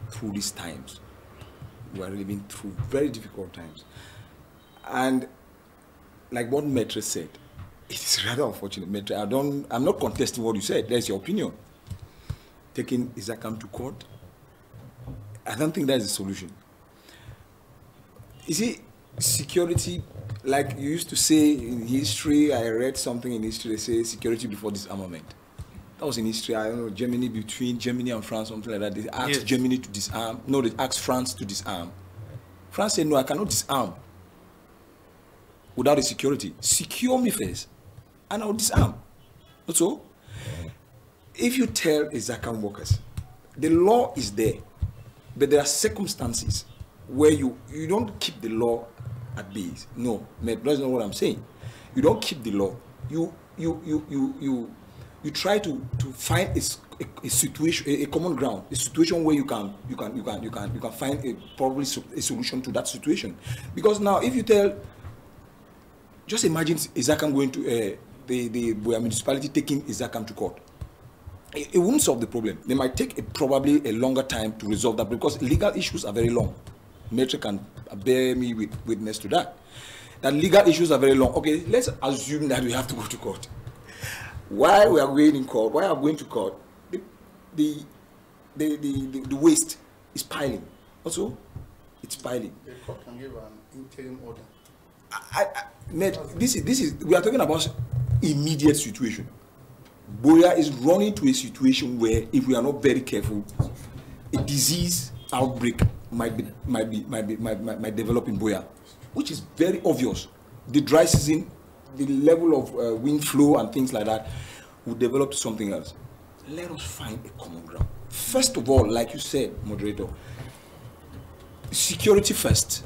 E: through these times. We are living through very difficult times, and like what Maitre said, it is rather unfortunate. Maitre, I'm not contesting what you said. That's your opinion. Taking HYSACAM to court, I don't think that is the solution. You see, security, like you used to say in history, I read something in history, they say security before disarmament. That was in history, I don't know, Germany, between Germany and France, something like that. They asked Germany to disarm. No, they asked France to disarm. France said, no, I cannot disarm without a security. Secure me first, and I'll disarm. So, if you tell HYSACAM workers, the law is there, but there are circumstances where you don't keep the law at base. No, that's not what I'm saying. You don't keep the law. You try to find a situation, a common ground, a situation where you can find probably a solution to that situation. Because now, if you tell, just imagine HYSACAM going to the Buea municipality taking HYSACAM to court. It won't solve the problem. They might take probably a longer time to resolve that, because legal issues are very long. Maitre can bear me with witness to that. That legal issues are very long. Okay, let's assume that we have to go to court. Why we are going in court? Why are we going to court? The waste is piling. Also, it's piling.
D: The court can give an interim order.
E: This is we are talking about immediate situation. Buea is running to a situation where, if we are not very careful, a disease outbreak might develop in Buea, which is very obvious. The dry season, the level of wind flow and things like that will develop to something else. Let us find a common ground. First of all, like you said, moderator, security first,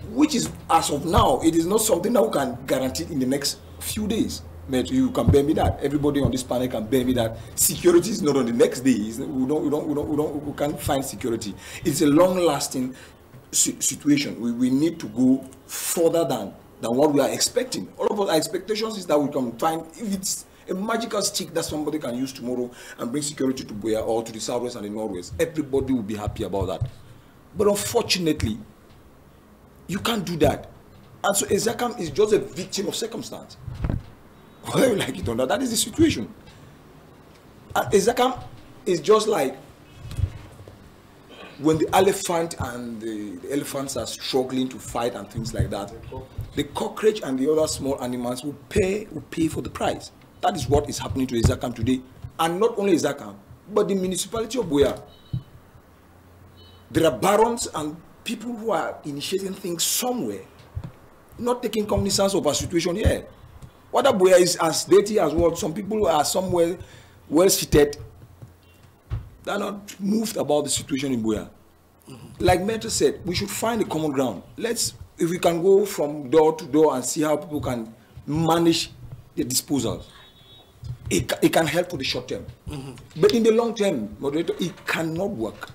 E: which is, as of now, it is not something that we can guarantee in the next few days. But you can bear me that. Everybody on this panel can bear me that. Security is not on the next day. We can't find security. It's a long-lasting situation. We need to go further than what we are expecting. All of our expectations is that we can find, if it's a magical stick that somebody can use tomorrow and bring security to Buea or to the southwest and the northwest, everybody will be happy about that. But unfortunately, you can't do that. And so HYSACAM is just a victim of circumstance. Whether you like it or not, that is the situation. And HYSACAM is just like when the elephant and the elephants are struggling to fight and things like that, the cockroach and the other small animals will pay for the price. That is what is happening to HYSACAM today. And not only HYSACAM, but the municipality of Buea. There are barons and people who are initiating things somewhere, not taking cognizance of our situation here. Whether Buea is as dirty as what some people are somewhere well seated, they are not moved about the situation in Buea. Like Metro said, we should find a common ground. If we can go from door to door and see how people can manage the disposals, it can help for the short term. But in the long term, moderator, it cannot work.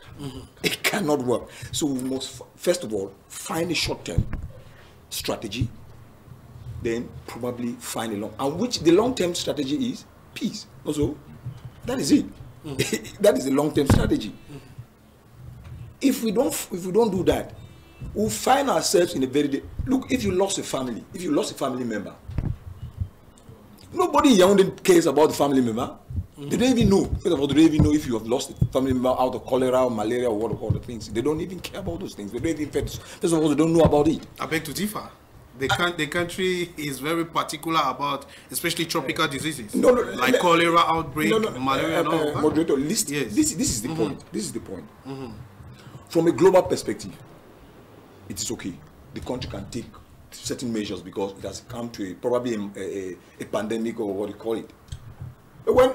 E: It cannot work. So we must, first of all, find a short term strategy, then probably find a long, and which the long term strategy is peace. Also, that is it. That is the long term strategy. If we don't do that, we'll find ourselves in a very look. If you lost a family member, nobody in Yaoundé cares about the family member. They don't even know. First of all, they don't even know if you have lost a family member out of cholera or malaria or what all the things. They don't even care about those things. They don't even, first of all, they don't know about it.
H: I beg to differ. The country is very particular about, especially tropical diseases, like cholera outbreak, malaria, and all that.
E: Moderator, listen. Yes. This is the point. This is the point. From a global perspective, it is okay. The country can take certain measures because it has come to probably a pandemic or what you call it. But when,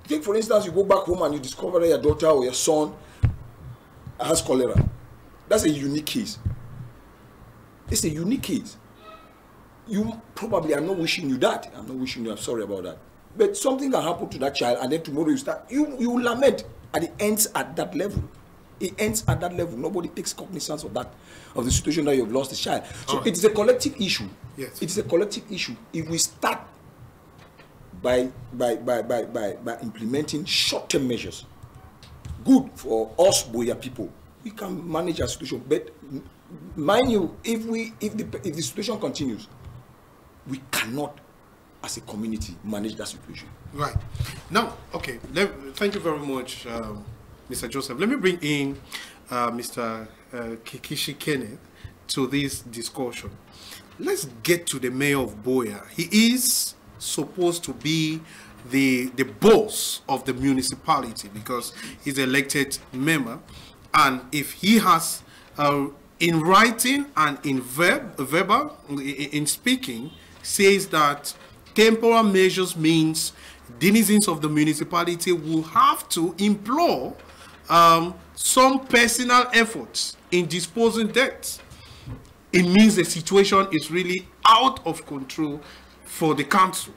E: take for instance, you go back home and you discover that your daughter or your son has cholera, that's a unique case. It's a unique case. You probably, I'm not wishing you that. I'm not wishing you, I'm sorry about that. But something can happen to that child and then tomorrow you lament, and it ends at that level. It ends at that level. Nobody takes cognizance of that, of the situation that you've lost a child. So it is a collective issue. Yes. It is a collective issue. If we start by implementing short-term measures, good for us Buea people, we can manage our situation. But mind you, if the situation continues, we cannot, as a community, manage that situation.
H: Right. Now, okay. Thank you very much, Mr. Joseph. Let me bring in Mr. Kikishi Kenneth to this discussion. Let's get to the mayor of Buea. He is supposed to be the boss of the municipality because he's an elected member, and if he has in writing and in verbal in speaking says that temporal measures means denizens of the municipality will have to implore some personal efforts in disposing debt. It means the situation is really out of control for the council.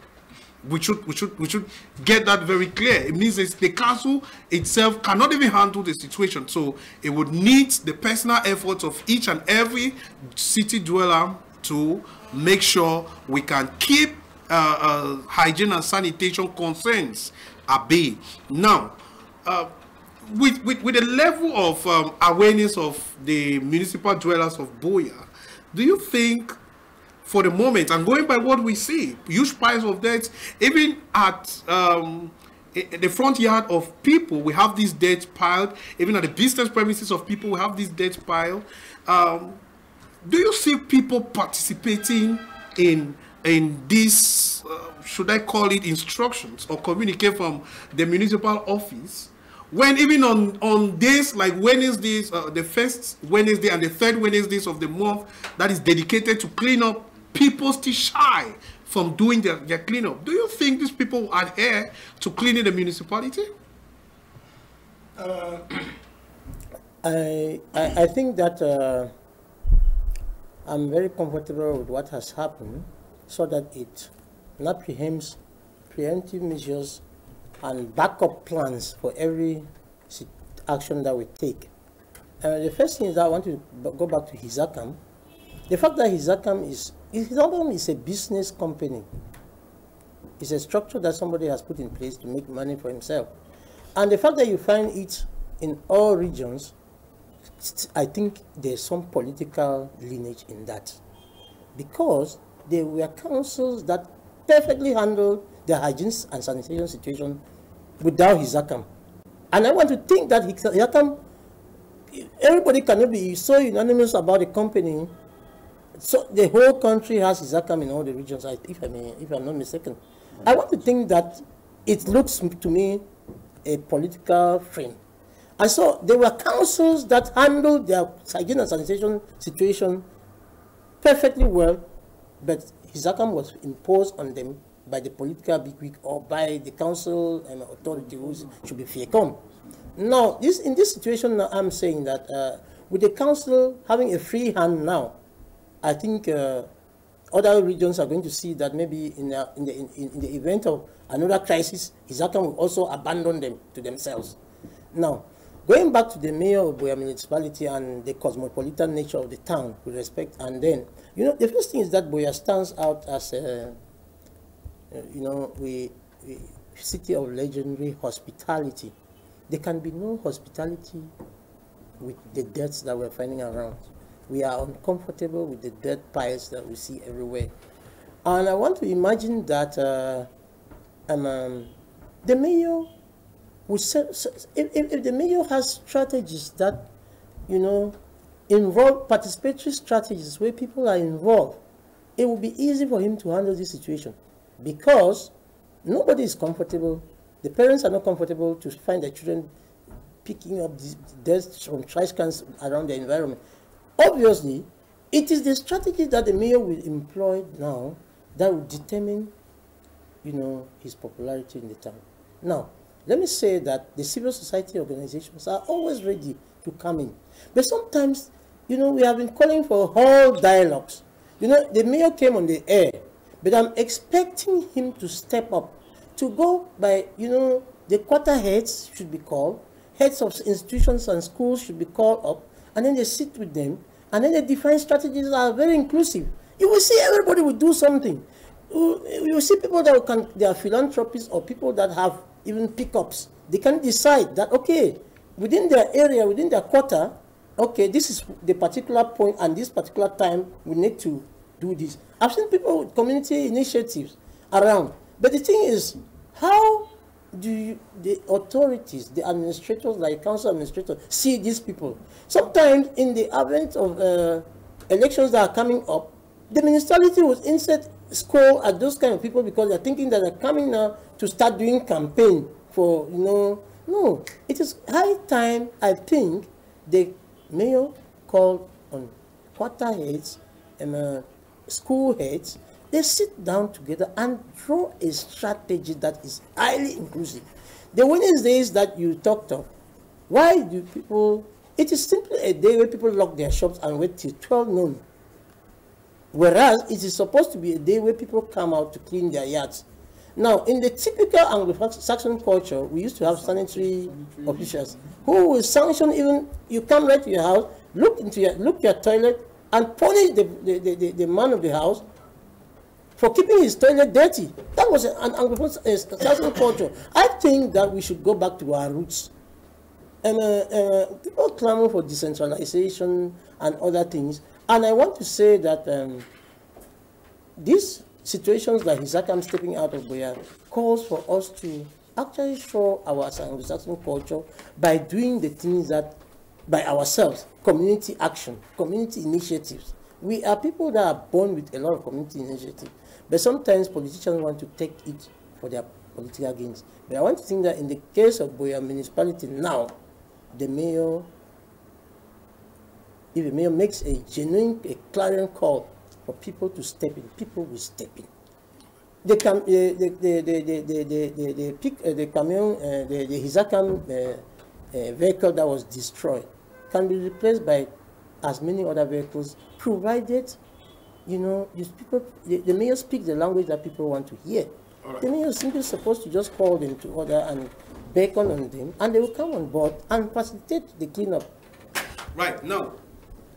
H: We should get that very clear. It means the council itself cannot even handle the situation. So it would need the personal efforts of each and every city dweller to make sure we can keep hygiene and sanitation concerns at bay. Now, with the level of awareness of the municipal dwellers of Buea, do you think, for the moment, and going by what we see, huge piles of debt, even at the front yard of people, we have this debt piled. Even at the business premises of people, we have this debt piled. Do you see people participating in this, should I call it instructions or communicate from the municipal office, when even on days like Wednesdays, the first Wednesday and the third Wednesdays of the month that is dedicated to clean up, people still shy from doing their cleanup? Do you think these people adhere to cleaning the municipality?
F: I think that I'm very comfortable with what has happened, so that it not preempts preemptive measures and backup plans for every action that we take. The first thing is that I want to go back to HYSACAM. The fact that HYSACAM is a business company. It's a structure that somebody has put in place to make money for himself. And the fact that you find it in all regions, I think there's some political lineage in that. Because there were councils that perfectly handled the hygiene and sanitation situation without HYSACAM. And I want to think that HYSACAM everybody cannot be so unanimous about the company. So the whole country has HYSACAM in all the regions, if I'm not mistaken. I want to think that it looks to me a political frame. And so there were councils that handled their hygiene and sanitation situation perfectly well, but HYSACAM was imposed on them by the political bigwig or by the council and authority who should be FIECOM. Now, in this situation, now I'm saying that with the council having a free hand now, I think other regions are going to see that maybe in the event of another crisis, HYSACAM will also abandon them to themselves. Now, going back to the mayor of Buea municipality and the cosmopolitan nature of the town with respect, and then, you know, the first thing is that Buea stands out as a, you know, we city of legendary hospitality. There can be no hospitality with the deaths that we're finding around. We are uncomfortable with the dead piles that we see everywhere. And I want to imagine that the mayor would say, if the mayor has strategies that, you know, involve participatory strategies where people are involved, it will be easy for him to handle this situation, because nobody is comfortable. The parents are not comfortable to find their children picking up the deaths from trash cans around the environment. Obviously, it is the strategy that the mayor will employ now that will determine, you know, his popularity in the town. Now, let me say that the civil society organizations are always ready to come in. But sometimes, you know, we have been calling for whole dialogues. You know, the mayor came on the air, but I'm expecting him to step up, to go by, you know, the quarter heads should be called, heads of institutions and schools should be called up, and then they sit with them, and then they define strategies that are very inclusive. You will see everybody will do something. You will see people that they are philanthropists or people that have even pickups. They can decide that, okay, within their area, within their quarter, okay, this is the particular point and this particular time we need to do this. I've seen people with community initiatives around. But the thing is, how do the authorities, the administrators, like council administrators, see these people? Sometimes in the advent of elections that are coming up, the municipality will instead score at those kind of people because they're thinking that they're coming now to start doing campaign for, you know. No, it is high time, I think, the mayor called on quarter heads and school heads. They sit down together and draw a strategy that is highly inclusive. The Wednesdays that you talked of, why do people, it is simply a day where people lock their shops and wait till 12 noon. Whereas it is supposed to be a day where people come out to clean their yards. Now, in the typical Anglo-Saxon culture, we used to have sanitary officials who will sanction even, you come right to your house, look your toilet, and punish the man of the house for keeping his toilet dirty. That was an Anglo-Saxon culture. I think that we should go back to our roots. And people clamor for decentralization and other things. And I want to say that these situations like HYSACAM stepping out of Buea calls for us to actually show our Anglo-Saxon culture by doing the things that by ourselves, community action, community initiatives. We are people that are born with a lot of community initiative, but sometimes politicians want to take it for their political gains. But I want to think that in the case of Buea municipality now, the mayor, if the mayor makes a genuine, a clarion call for people to step in, people will step in. The HYSACAM vehicle that was destroyed can be replaced by as many other vehicles, provided, you know, the mayor speaks the language that people want to hear. Right. The mayor is simply supposed to just call them to order and beckon on them, and they will come on board and facilitate the cleanup.
H: Right. Now,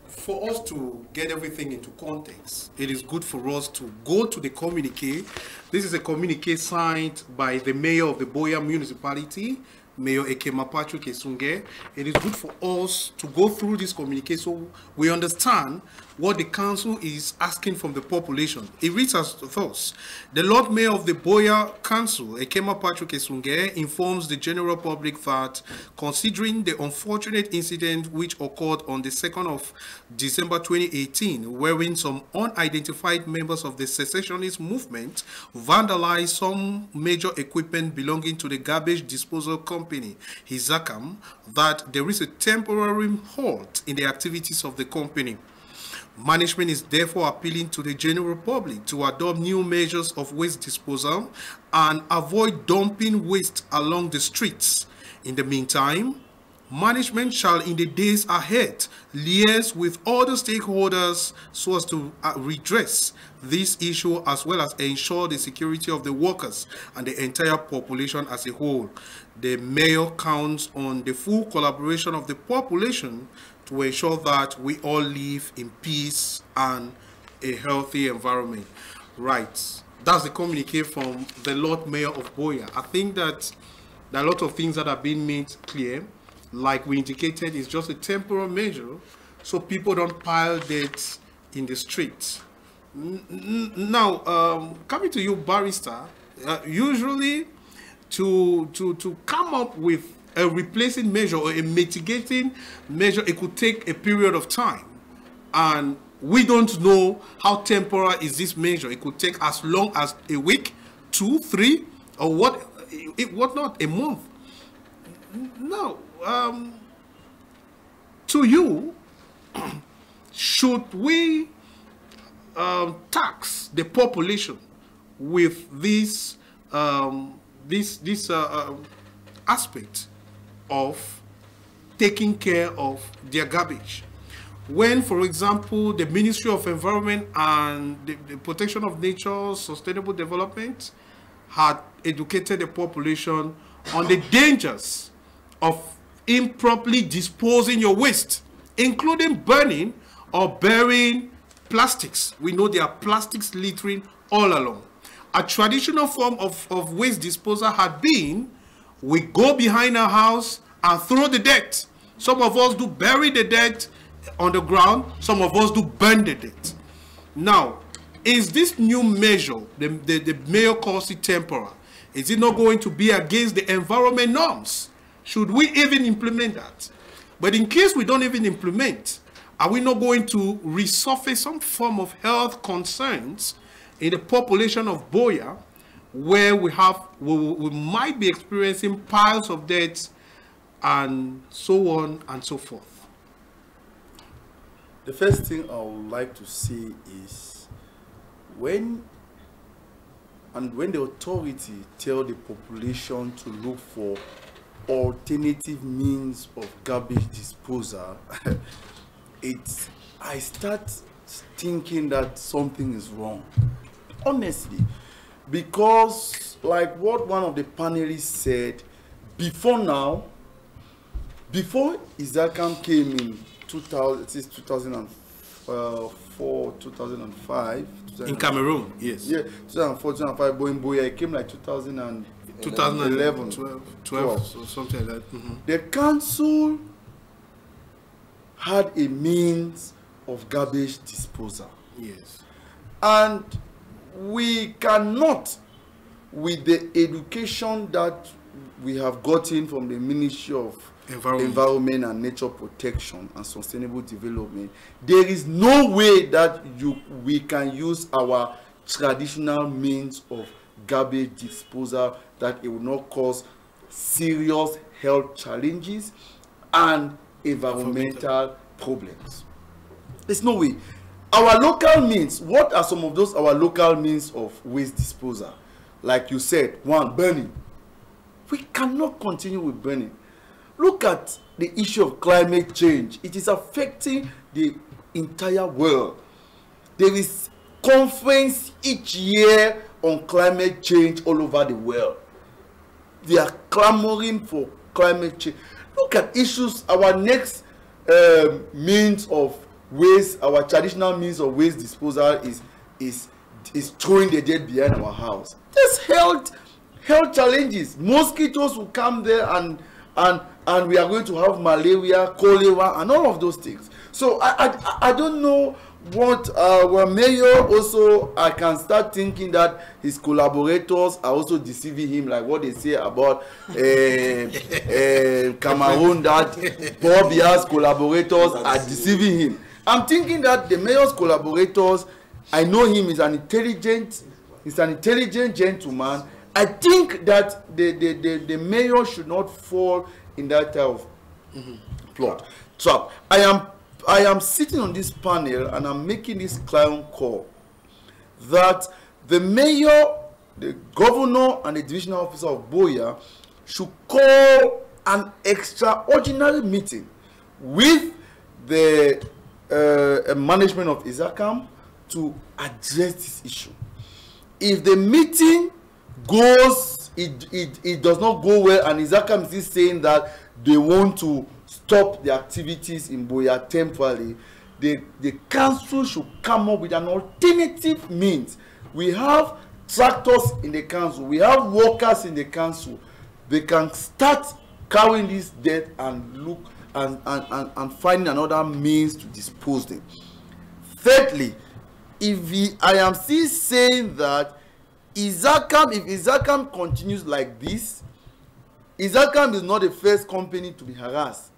H: for us to get everything into context, it is good for us to go to the communique. This is a communique signed by the mayor of the Buea municipality, Mayor Ekema Patrick Esunge. It is good for us to go through this communique so we understand what the council is asking from the population. It reads as thus: the Lord Mayor of the Buea Council, Ekema Patrick Esunge, informs the general public that, considering the unfortunate incident which occurred on the 2nd of December 2018, wherein some unidentified members of the secessionist movement vandalized some major equipment belonging to the garbage disposal company, HYSACAM, that there is a temporary halt in the activities of the company. Management is therefore appealing to the general public to adopt new measures of waste disposal and avoid dumping waste along the streets. In the meantime, management shall in the days ahead liaise with other stakeholders so as to redress this issue, as well as ensure the security of the workers and the entire population as a whole. The mayor counts on the full collaboration of the population to ensure that we all live in peace and a healthy environment. Right. That's the communique from the Lord Mayor of Buea. I think that there are a lot of things that have been made clear. Like we indicated, it's just a temporary measure so people don't pile dirt in the streets. Now, coming to you, Barrister, usually to come up with a replacing measure or a mitigating measure, it could take a period of time. And we don't know how temporary is this measure. It could take as long as a week, 2, 3, or what not, a month. Now, to you, should we tax the population with this aspect of taking care of their garbage? When, for example, the Ministry of Environment and the Protection of Nature, Sustainable Development had educated the population on the dangers of improperly disposing your waste, including burning or burying plastics. We know there are plastics littering all along. A traditional form of waste disposal had been, we go behind our house and throw the dirt. Some of us do bury the dirt on the ground, some of us do burn the dirt. Now, is this new measure, the mayor calls it temporal, is it not going to be against the environment norms? Should we even implement that? But in case we don't even implement, are we not going to resurface some form of health concerns in the population of Buea, where we might be experiencing piles of dirt and so on and so forth?
D: The first thing I would like to say is when the authority tell the population to look for alternative means of garbage disposal, I start thinking that something is wrong, honestly, because like what one of the panelists said, before HYSACAM came in 2004, 2005.
H: In Cameroon, yes.
D: Yeah, 2004, 2005, but in Buea it came like 2011,
H: 12, or something like that. Mm-hmm.
D: The council had a means of garbage disposal.
H: Yes.
D: And we cannot, with the education that we have gotten from the Ministry of Environment and Nature Protection and Sustainable Development, there is no way that we can use our traditional means of garbage disposal that it will not cause serious health challenges and environmental problems. There's no way. Our local means, what are some of those our local means of waste disposal? Like you said, one, burning. We cannot continue with burning. Look at the issue of climate change. It is affecting the entire world. There is conference each year on climate change all over the world. They are clamoring for climate change. Look at issues. Our next means of waste, our traditional means of waste disposal is throwing the dirt behind our house. There's health challenges. Mosquitoes will come there, and we are going to have malaria, cholera, and all of those things. So I don't know what our mayor also, I can start thinking that his collaborators are also deceiving him, like what they say about Cameroon, that Paul Biya's collaborators are deceiving him. I'm thinking that the mayor's collaborators, I know him, is an intelligent gentleman. I think that the mayor should not fall in that type of plot trap. I am sitting on this panel and I'm making this clarion call that the mayor, the governor, and the divisional officer of Buea should call an extraordinary meeting with the management of HYSACAM to address this issue. If the meeting goes, it does not go well, and HYSACAM is saying that they want to stop the activities in Buea temporarily, the council should come up with an alternative means. We have tractors in the council, we have workers in the council. They can start carrying this debt and look and find another means to dispose them. Thirdly, I am still saying that if HYSACAM continues like this, HYSACAM is not the first company to be harassed.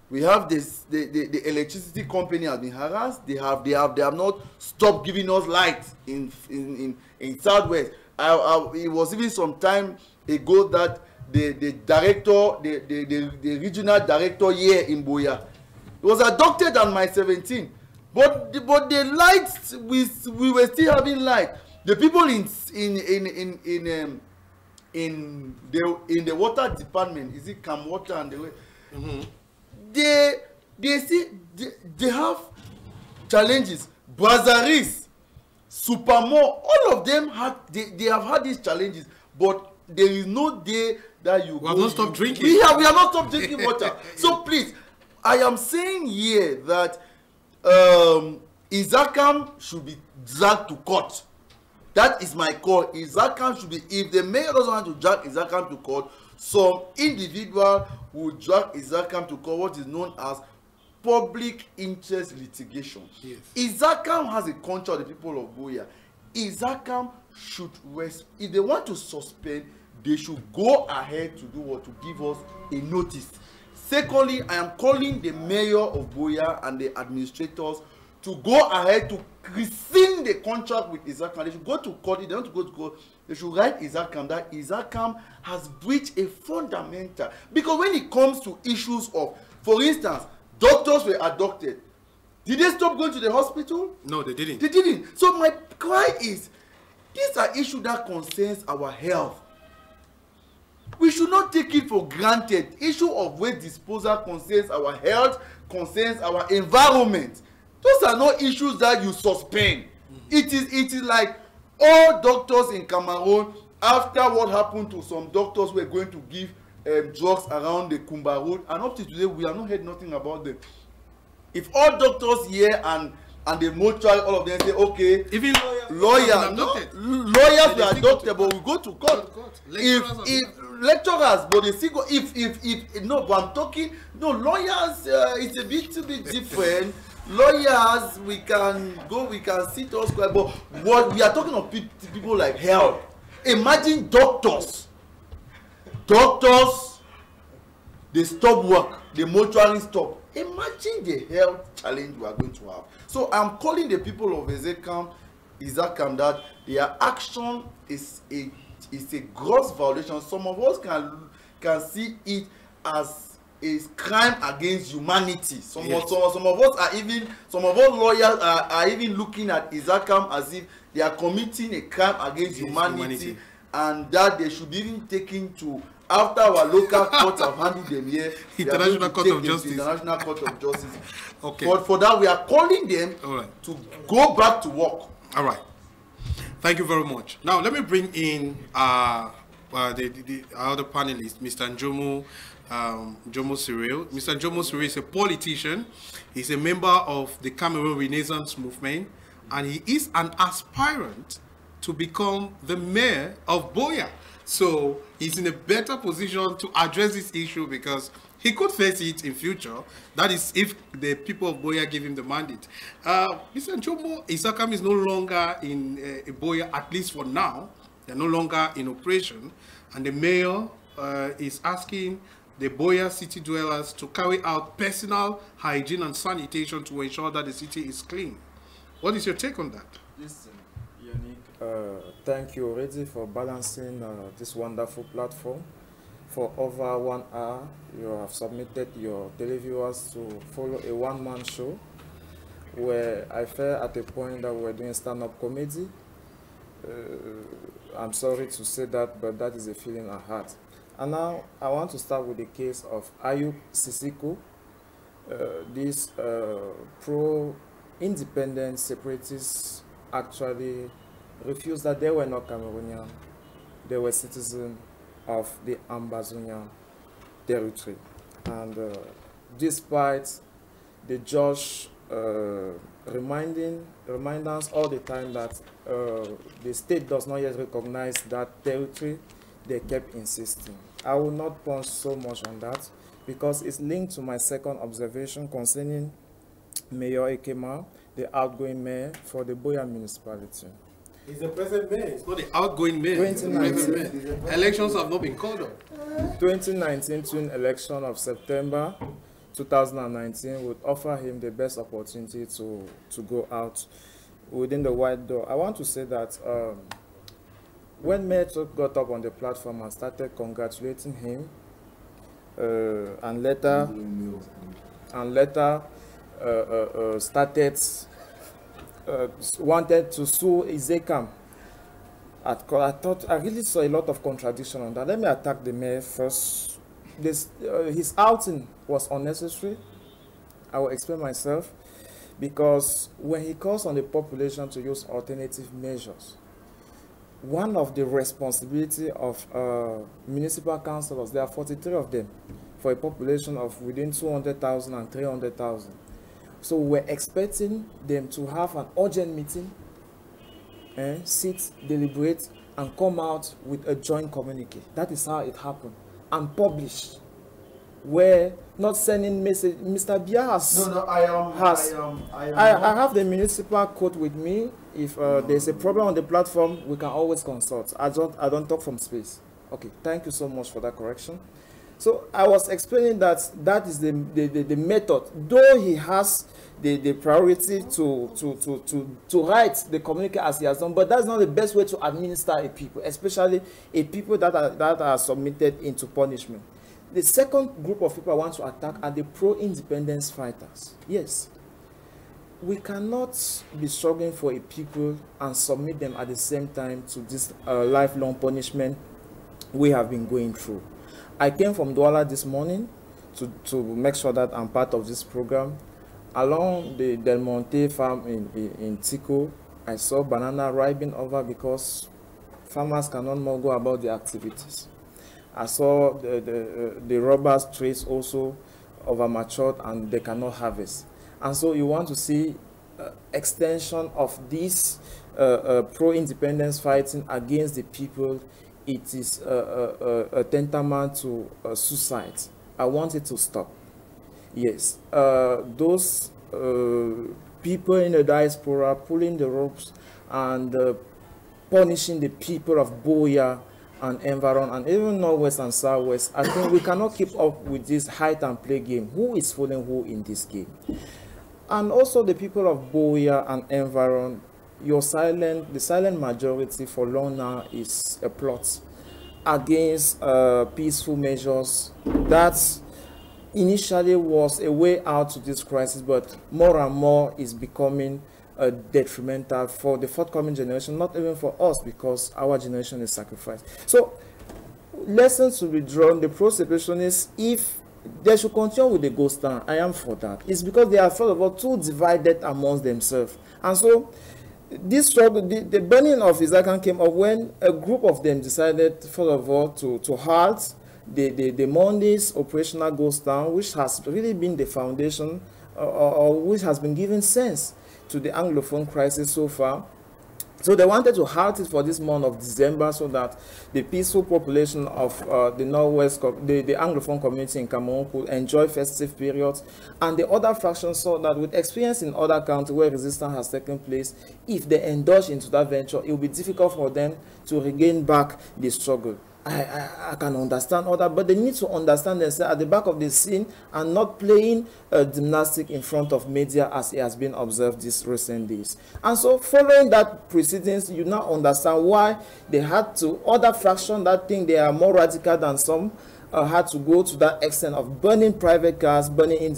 D: We have the electricity company has been harassed. They have not stopped giving us light in Southwest. It was even some time ago that the regional director here in Buea, it was adopted on my 17, but the lights, we were still having light. The people in the water department, is it Cam Water and the way, they have challenges. Brazaris, Supermore, all of them they have had these challenges, but there is no day that you
H: have not stopped drinking.
D: We have not stopped drinking water. So please, I am saying here that HYSACAM should be dragged to court. That is my call. HYSACAM should be, if the mayor doesn't want to drag HYSACAM to court, some individual will drag HYSACAM to court, what is known as public interest litigation. Yes. HYSACAM has a contract with the people of Buea. HYSACAM should if they want to suspend, they should go ahead to do what? To give us a notice. Secondly, I am calling the mayor of Buea and the administrators to go ahead to rescind the contract with HYSACAM. They should go to court. If they want to go to court, they should write HYSACAM that HYSACAM has breached a fundamental. Because when it comes to issues of, for instance, doctors were abducted. Did they stop going to the hospital?
H: No, they didn't.
D: They didn't. So my cry is, these are issues that concerns our health. We should not take it for granted. Issue of waste disposal concerns our health, concerns our environment. Those are not issues that you suspend. It is like all doctors in Cameroon, after what happened to some doctors who were going to give drugs around the Kumba Road, and up to today we have not heard nothing about them. If all doctors here and the mortuary, all of them say, okay,
H: even
D: lawyers were adopted, but we go to court. If lecturers, but they still go. If no, but I'm talking. No, lawyers, it's a bit different. Lawyers, we can go, we can sit us, but what we are talking of people like health. Imagine doctors, they stop work, the mortuary stop. Imagine the health challenge we are going to have. So I'm calling the people of HYSACAM that their action is a gross violation. Some of us can see it as a crime against humanity. Some of us lawyers are even looking at HYSACAM as if they are committing a crime against humanity, and that they should be even taken to, after our local courts have handled them here,
H: International Court of Justice.
D: International Court of Justice.
H: Okay.
D: But for that, we are calling them to go back to work.
H: All right. Thank you very much. Now, let me bring in the other panelist, Mr. Njomo Cyril. Mr. Njomo Cyril is a politician. He's a member of the Cameroon Renaissance Movement, and he is an aspirant to become the mayor of Buea. So he's in a better position to address this issue because he could face it in future. That is, if the people of Buea give him the mandate. Mr. Nchomo, HYSACAM is no longer in Buea, at least for now. They're no longer in operation. And the mayor is asking the Buea city dwellers to carry out personal hygiene and sanitation to ensure that the city is clean. What is your take on that?
I: Listen, Yannick, thank you already for balancing this wonderful platform. For over 1 hour, you have submitted your televiewers to follow a one-man show where I felt at a point that we were doing stand-up comedy. I'm sorry to say that, but that is a feeling I had. And now I want to start with the case of Ayub Sisiko, this pro-independent separatists actually refused that they were not Cameroonian, they were citizens of the Ambazonia territory. And despite the judge reminding us all the time that the state does not yet recognize that territory, they kept insisting. I will not punch so much on that because it's linked to my second observation concerning Mayor Ekema, the outgoing mayor for the Buea municipality.
H: He's the present mayor. It's not the outgoing mayor. Elections have not been called up.
I: 2019 twin election of September 2019 would offer him the best opportunity to go out within the white door. I want to say that when Mayor got up on the platform and started congratulating him, and later started wanted to sue HYSACAM. I really saw a lot of contradiction on that. Let me attack the mayor first. His outing was unnecessary. I will explain myself. Because when he calls on the population to use alternative measures, one of the responsibility of municipal councillors, there are 43 of them, for a population of within 200,000 and 300,000. So we're expecting them to have an urgent meeting, sit, deliberate, and come out with a joint communique. That is how it happened. And published. We're not sending message. Mr. Buea has... No, I have the municipal code with me. If there's a problem on the platform, we can always consult. I don't talk from space. Okay, thank you so much for that correction. So I was explaining that that is the method. Though he has the priority to write the communique as he has done, but that's not the best way to administer a people, especially a people that are submitted into punishment. The second group of people I want to attack are the pro-independence fighters. Yes, we cannot be struggling for a people and submit them at the same time to this lifelong punishment we have been going through. I came from Douala this morning to make sure that I'm part of this program. Along the Del Monte farm in Tico, I saw banana ripening over because farmers cannot more go about their activities. I saw the rubber trees also over matured and they cannot harvest. And so you want to see extension of this pro-independence fighting against the people. It is a tantamount to suicide. I want it to stop. Yes, those people in the diaspora pulling the ropes and punishing the people of Buea and environ and even northwest and southwest. I think we cannot keep up with this hide and play game. Who is fooling who in this game? And also the people of Buea and environ. The silent majority for long now is a plot against peaceful measures that initially was a way out to this crisis, but more and more is becoming detrimental for the forthcoming generation, not even for us, because our generation is sacrificed. So lessons to be drawn. The pro-separationists, if they should continue with the ghost town, I am for that. It's because they are, first of all, too divided amongst themselves. And so this struggle, the burning of HYSACAM came up when a group of them decided, first of all, to halt the Monday's operational ghost town, which has really been the foundation or which has been giving sense to the Anglophone crisis so far. So they wanted to halt it for this month of December so that the peaceful population of the Northwest, the Anglophone community in Cameroon could enjoy festive periods. And the other factions saw that with experience in other countries where resistance has taken place, if they indulge into that venture, it will be difficult for them to regain back the struggle. I can understand all that, but they need to understand themselves at the back of the scene and not playing gymnastic in front of media as it has been observed these recent days. And so following that proceedings, you now understand why they had to, other fractions that think they are more radical than some, had to go to that extent of burning private cars, burning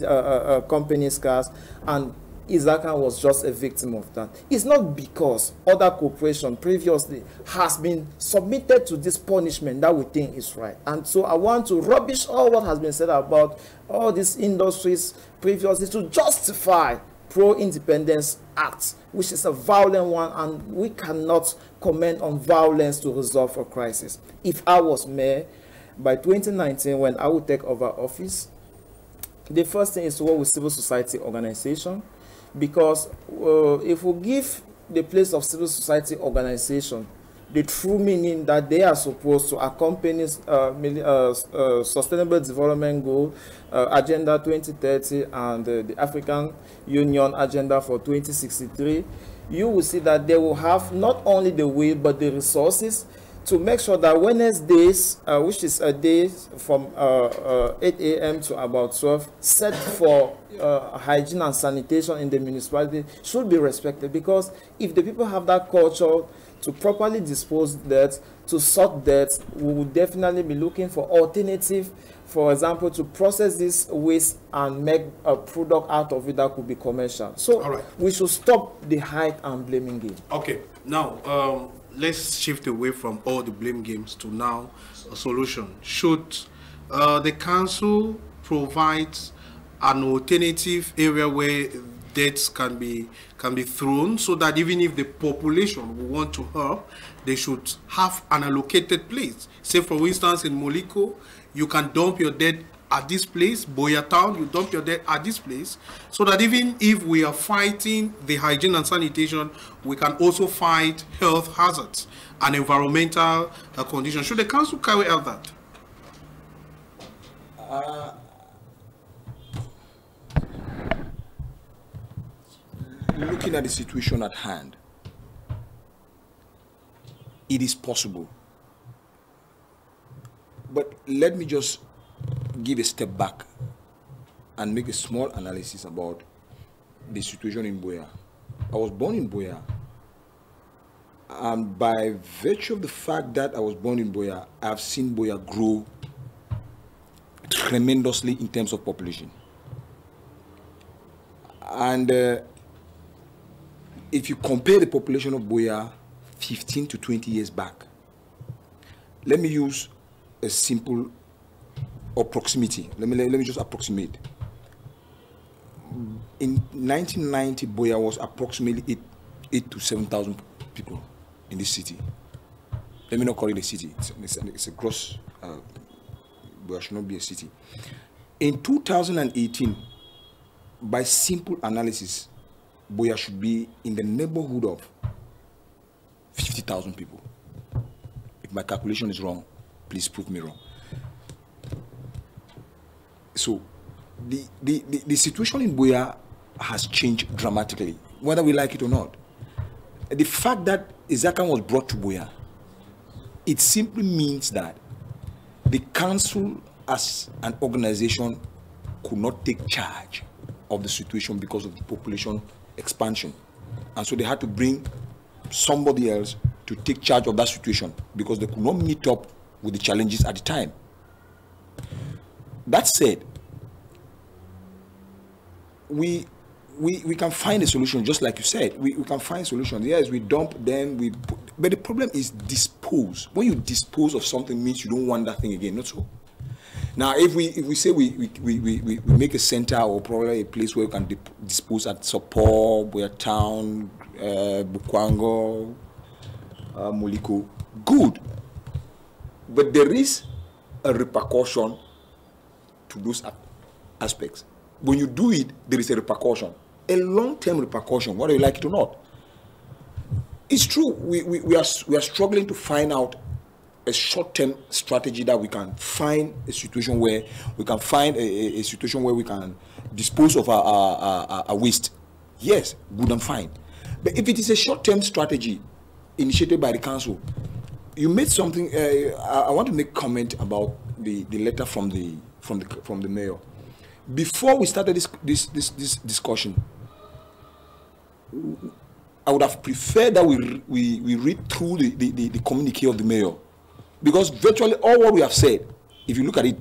I: companies' cars, and HYSACAM was just a victim of that. It's not because other corporation previously has been submitted to this punishment that we think is right. And so I want to rubbish all what has been said about all these industries previously to justify pro-independence acts, which is a violent one, and we cannot comment on violence to resolve a crisis. If I was mayor by 2019, when I would take over office, the first thing is to work with civil society organization. Because if we give the place of civil society organization the true meaning that they are supposed to accompany Sustainable Development Goal, Agenda 2030, and the African Union Agenda for 2063, you will see that they will have not only the will but the resources to make sure that Wednesdays, which is a day from 8 a.m. to about 12, set for hygiene and sanitation in the municipality should be respected. Because if the people have that culture to properly dispose dirt, to sort dirt, we will definitely be looking for alternative, for example, to process this waste and make a product out of it that could be commercial. So we should stop the hide and blaming game.
H: Okay, now let's shift away from all the blame games to now a solution. Should the council provide an alternative area where debts can be thrown, so that even if the population will want to help, they should have an allocated place? Say, for instance, in Moliko, you can dump your debt at this place. Buea town, you dump your debt at this place, so that even if we are fighting the hygiene and sanitation, we can also fight health hazards and environmental conditions. Should the council carry out that?
E: Looking at the situation at hand, it is possible. But let me just give a step back and make a small analysis about the situation in Buea. I was born in Buea, and by virtue of the fact that I was born in Buea, I have seen Buea grow tremendously in terms of population. And if you compare the population of Buea 15 to 20 years back, let me use a simple approximity. Let me just approximate. In 1990, Buea was approximately 8 to 7,000 people in this city. Let me not call it a city. It's a gross. Buea should not be a city. In 2018, by simple analysis, Buea should be in the neighborhood of 50,000 people. If my calculation is wrong, please prove me wrong. So the situation in Buea has changed dramatically, whether we like it or not. The fact that HYSACAM was brought to Buea, it simply means that the council as an organization could not take charge of the situation because of the population expansion. And so they had to bring somebody else to take charge of that situation because they could not meet up with the challenges at the time. That said, we can find a solution, just like you said. We can find solutions. Yes, we dump them, but the problem is dispose. When you dispose of something, means you don't want that thing again, not so. Now, if we say we make a center or probably a place where we can dispose at Sopor, Buea Town, Bukwango, Moliko, good. But there is a repercussion to those aspects. When you do it, there is a repercussion, a long-term repercussion, whether you like it or not. It's true. We are struggling to find out a short-term strategy that we can find a situation where we can find a situation where we can dispose of our waste. Yes, good and fine. But if it is a short-term strategy initiated by the council, you made something. I want to make comment about the letter from the mayor. Before we started this discussion, I would have preferred that we read through the communique of the mayor, because virtually all what we have said, if you look at it,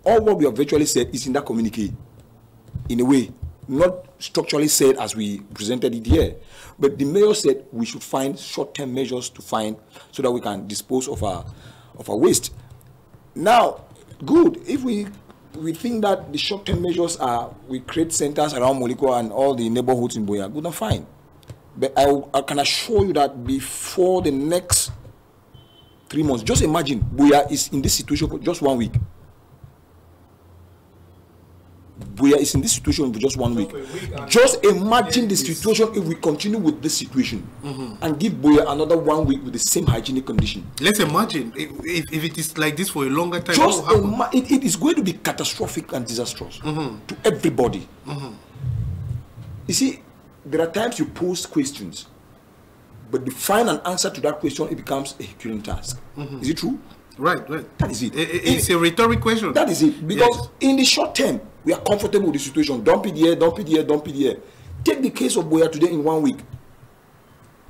E: all what we have virtually said is in that communique, in a way, not structurally said as we presented it here. But the mayor said we should find short-term measures to find so that we can dispose of our waste. Now, good, if we think that the short-term measures are we create centers around Moliko and all the neighborhoods in Buea, good and fine. But I can assure you that before the next 3 months, just imagine Buea is in this situation for just 1 week. Buea is in this situation for just 1 week. Just imagine the situation if we continue with this situation and give Buea another 1 week with the same hygienic condition.
H: Let's imagine if it is like this for a longer time.
E: Just it is going to be catastrophic and disastrous to everybody. You see, there are times you pose questions, but to find an answer to that question, it becomes a Herculean task. Is it true?
H: Right.
E: That is it.
H: It's a rhetoric question.
E: That is it. Because in the short term, we are comfortable with the situation. Dump it here, dump it here, dump it here. Take the case of Buea today in 1 week.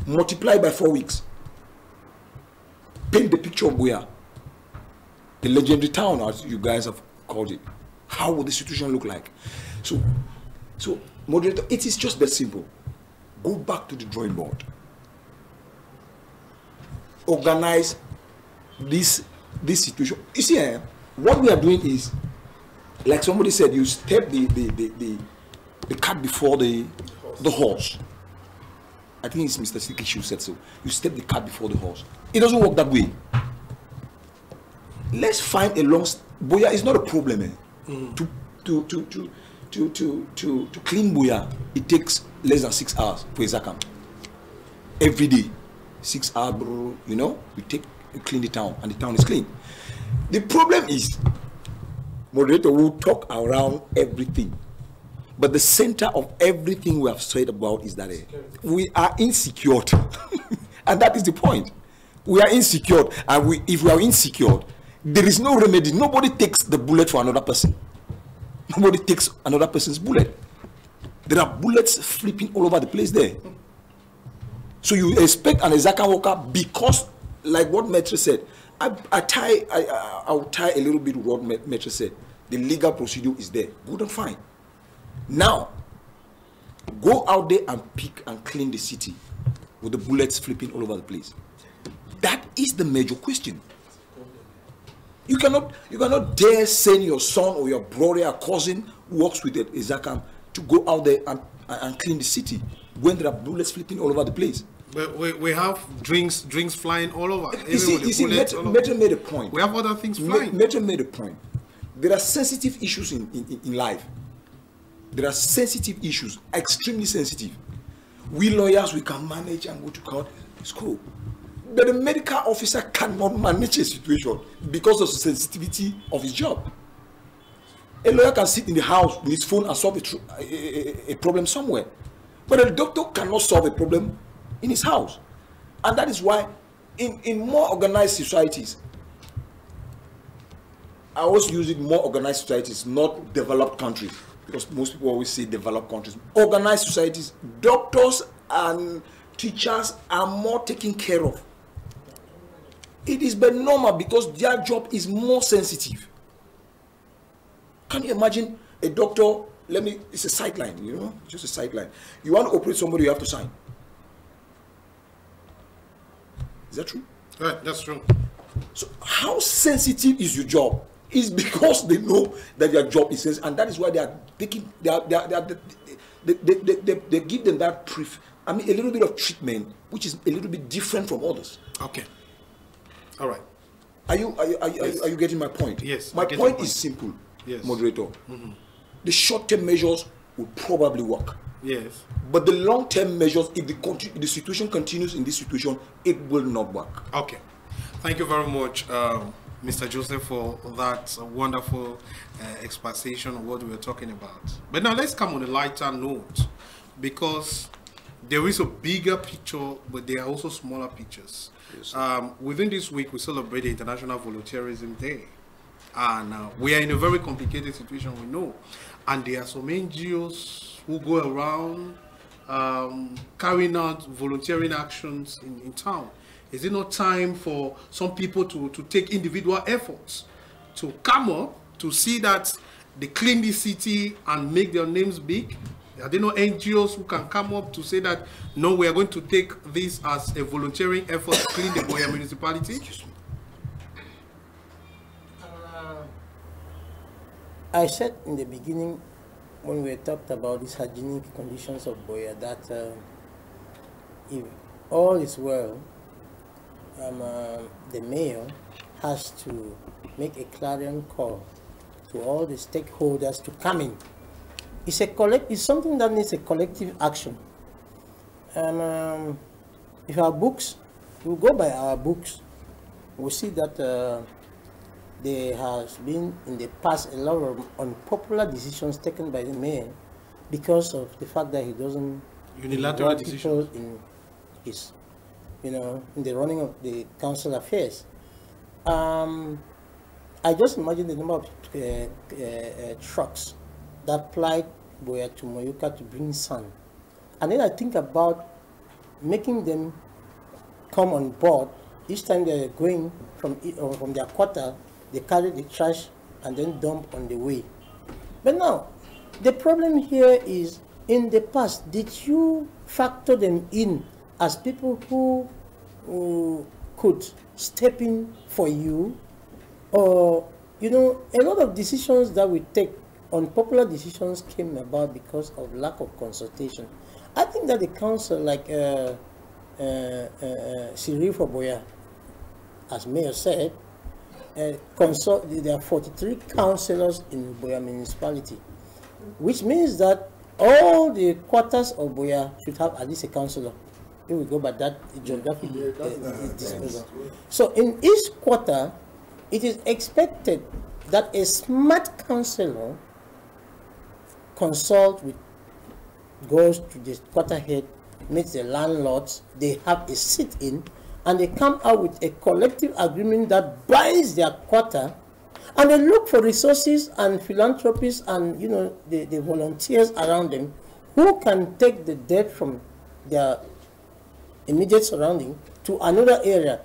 E: Multiply by 4 weeks. Paint the picture of Buea. The legendary town, as you guys have called it. How would the situation look like? So moderator, it is just that simple. Go back to the drawing board. Organize this situation. You see, what we are doing is, like somebody said, you step the cart before the horse. I think it's Mr. Sikishu said so. You step the cart before the horse. It doesn't work that way. Let's find a long. Buea is not a problem. To clean Buea, it takes less than 6 hours for HYSACAM. Every day, 6 hours, bro. You know, you clean the town, and the town is clean. The problem is, moderator will talk around everything, but the center of everything we have said about is that we are insecure, and that is the point. We are insecure, and if we are insecure, there is no remedy. Nobody takes the bullet for another person. Nobody takes another person's bullet. There are bullets flipping all over the place there. So you expect an HYSACAM worker, because, like what Maitre said, I will tie a little bit with what Maitre said. The legal procedure is there. Good and fine. Now, go out there and pick and clean the city with the bullets flipping all over the place. That is the major question. You cannot dare send your son or your brother or cousin who works with the HYSACAM to go out there and clean the city when there are bullets flipping all over the place.
H: But we have drinks flying all over.
E: You see, Maitre made a point.
H: We have other things flying.
E: Maitre made a point. There are sensitive issues in life. There are sensitive issues, extremely sensitive. We lawyers, we can manage and go to court. It's cool. But the medical officer cannot manage a situation because of the sensitivity of his job. A lawyer can sit in the house with his phone and solve a problem somewhere. But a doctor cannot solve a problem in his house. And that is why in more organized societies, I always use it, more organized societies, not developed countries, because most people always say developed countries. Organized societies, doctors and teachers are more taken care of. It is but normal because their job is more sensitive. Can you imagine a doctor? It's a sideline, you know, just a sideline. You want to operate somebody, you have to sign. Is that true?
H: Right, that's true.
E: So how sensitive is your job? It's because they know that their job is sensitive, and that is why they are taking. They give them that a little bit of treatment, which is a little bit different from others.
H: Okay. All right.
E: Are you getting my point?
H: Yes.
E: My point is simple,
H: yes.
E: Moderator. The short-term measures will probably work.
H: Yes.
E: But the long-term measures, if the situation continues in this situation, it will not work.
H: Okay. Thank you very much, Mr. Joseph, for that wonderful exposition of what we were talking about. But now let's come on a lighter note, because there is a bigger picture, but there are also smaller pictures.
E: Yes,
H: within this week, we celebrate the International Volunteerism Day. And we are in a very complicated situation, we know. And there are some NGOs who go around carrying out volunteering actions in town. Is it not time for some people to take individual efforts to come up to see that they clean the city and make their names big? Are there no NGOs who can come up to say that, no, we are going to take this as a volunteering effort to clean the Buea municipality?
F: I said in the beginning, when we talked about these hygienic conditions of Buea, that if all is well, the mayor has to make a clarion call to all the stakeholders to come in. It's something that needs a collective action. And if our books, we go by our books, we see that there has been in the past a lot of unpopular decisions taken by the mayor because of the fact that he doesn't
H: unilateral decisions
F: in his, in the running of the council affairs. I just imagine the number of trucks that plied Buea to Moyoka to bring sand. And then I think about making them come on board. Each time they're going from their quarter, they carry the trash and then dump on the way. But now, the problem here is, in the past, did you factor them in as people who could step in for you? Or, a lot of decisions that we take, unpopular decisions, came about because of lack of consultation. I think that the council, like Cyril for Buea, as mayor said, there are 43 councillors in Buea municipality, which means that all the quarters of Buea should have at least a councillor. Here we go by that geographic disposal. So in each quarter, it is expected that a smart councillor goes to the quarter head, meets the landlords, they have a sit-in, and they come out with a collective agreement that binds their quarter, and they look for resources and philanthropists and the volunteers around them who can take the debt from their immediate surrounding to another area,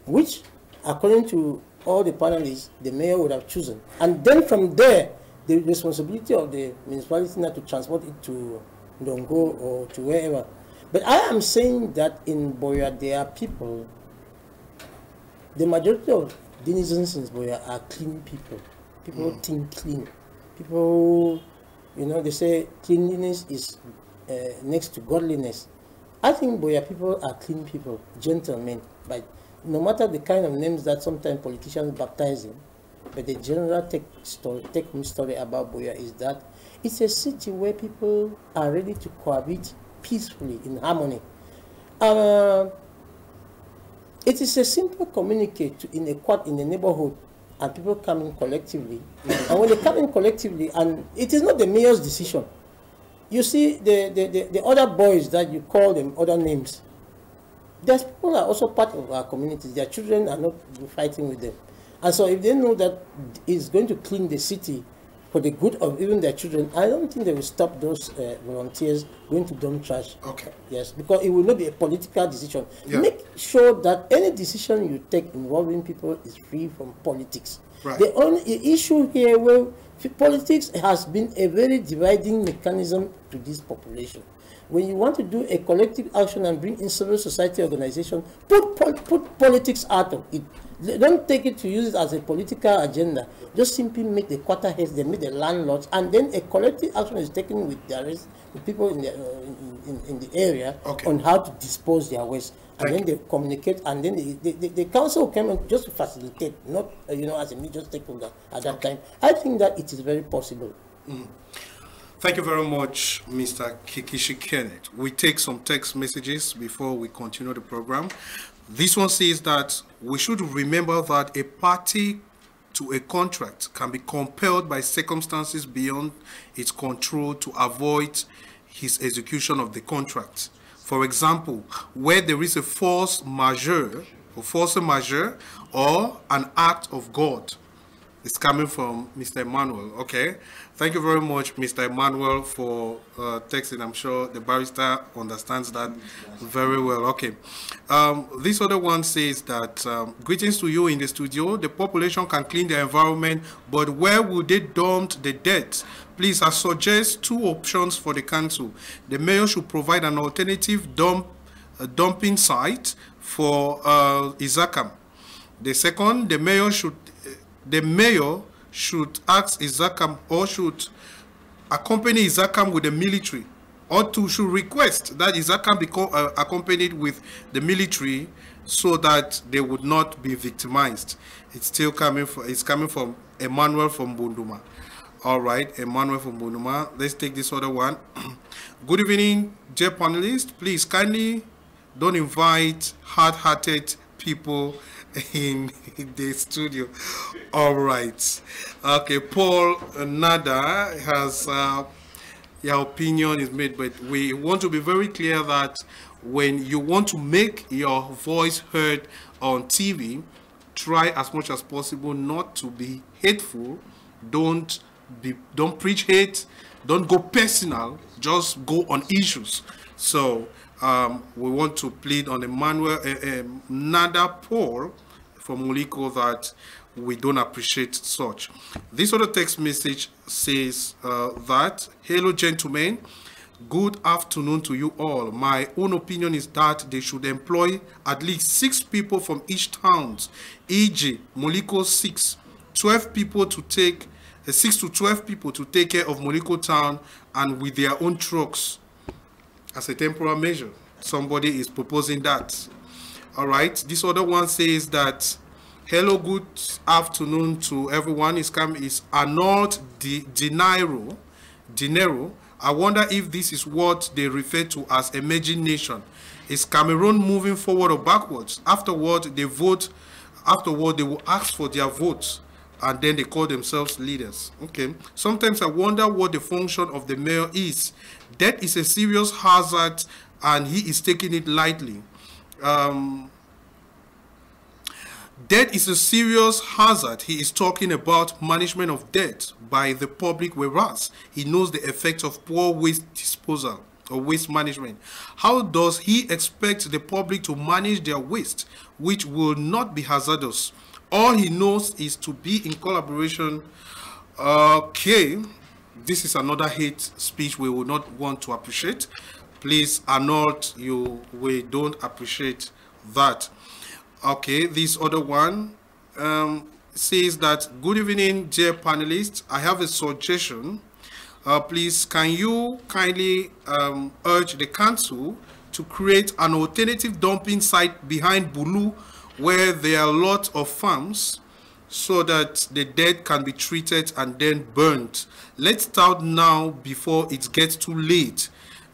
F: which, according to all the panelists, the mayor would have chosen. And then from there, the responsibility of the municipality now to transport it to Ndongo or to wherever. But I am saying that in Buea, there are people, the majority of denizens in Buea are clean people. People think clean. People, they say cleanliness is next to godliness. I think Buea people are clean people, gentlemen, but no matter the kind of names that sometimes politicians baptize them, but the general take-home story about Buea is that it's a city where people are ready to cohabit peacefully in harmony. It is a simple communicate in a neighborhood, and people come in collectively. And when they come in collectively, and it is not the mayor's decision. You see, the other boys that you call them other names, those people are also part of our communities. Their children are not fighting with them. And so if they know that it's going to clean the city for the good of even their children, I don't think they will stop those volunteers going to dump trash.
H: Okay.
F: Yes, because it will not be a political decision.
H: Yeah.
F: Make sure that any decision you take involving people is free from politics.
H: Right.
F: The only issue here where politics has been a very dividing mechanism to this population. When you want to do a collective action and bring in civil society organization, put politics out of it. Don't take it to use it as a political agenda. Just simply make the quarter heads, they make the landlords, and then a collective action is taken with the rest, with people in the area,
H: okay,
F: on how to dispose their waste. And then they communicate, and then the council came in just to facilitate, not as a major stakeholder at that time. I think that it is very possible.
H: Thank you very much, Mr. Kikishi Kenneth. We take some text messages before we continue the program. This one says that we should remember that a party to a contract can be compelled by circumstances beyond its control to avoid his execution of the contract. For example, where there is a force majeure or an act of God. It's coming from Mr. Emmanuel. Okay. Thank you very much, Mr. Emmanuel, for texting. I'm sure the barrister understands that very well. Okay. This other one says that, greetings to you in the studio. The population can clean their environment, but where would they dump the dirt? Please, I suggest two options for the council. The mayor should provide an alternative dumping site for HYSACAM. The second, the mayor should ask HYSACAM or should accompany HYSACAM with the military, or should request that HYSACAM be accompanied with the military so that they would not be victimized. It's still coming from Emmanuel from Bunduma. All right, Emmanuel from Bunduma. Let's take this other one. Good evening, dear panelists. Please kindly don't invite hard-hearted people in the studio. All right. Okay, Paul Nada has your opinion is made, but we want to be very clear that when you want to make your voice heard on TV, try as much as possible not to be hateful. Don't preach hate. Don't go personal. Just go on issues. So we want to plead on Emmanuel Nada Paul from Muliko that we don't appreciate such. This other text message says that, hello gentlemen, good afternoon to you all. My own opinion is that they should employ at least 6 people from each town, e.g. Muliko 12 people to take 6 to 12 people to take care of Muliko town and with their own trucks as a temporary measure. Somebody is proposing that. All right. This other one says that, hello, good afternoon to everyone. Is Arnold Dinero. I wonder if this is what they refer to as emerging nation. Is Cameroon moving forward or backwards? Afterward, they vote. Afterward, they will ask for their votes, and then they call themselves leaders. Okay. Sometimes I wonder what the function of the mayor is. That is a serious hazard, and he is taking it lightly. Debt is a serious hazard. He is talking about management of debt by the public, whereas he knows the effects of poor waste disposal or waste management. How does he expect the public to manage their waste, which will not be hazardous? All he knows is to be in collaboration. Okay, this is another hate speech we will not want to appreciate. Please, Arnold, we don't appreciate that. Okay, this other one says that, good evening, dear panelists. I have a suggestion. Please, can you kindly urge the council to create an alternative dumping site behind Bulu, where there are a lot of farms, so that the dirt can be treated and then burnt. Let's start now before it gets too late.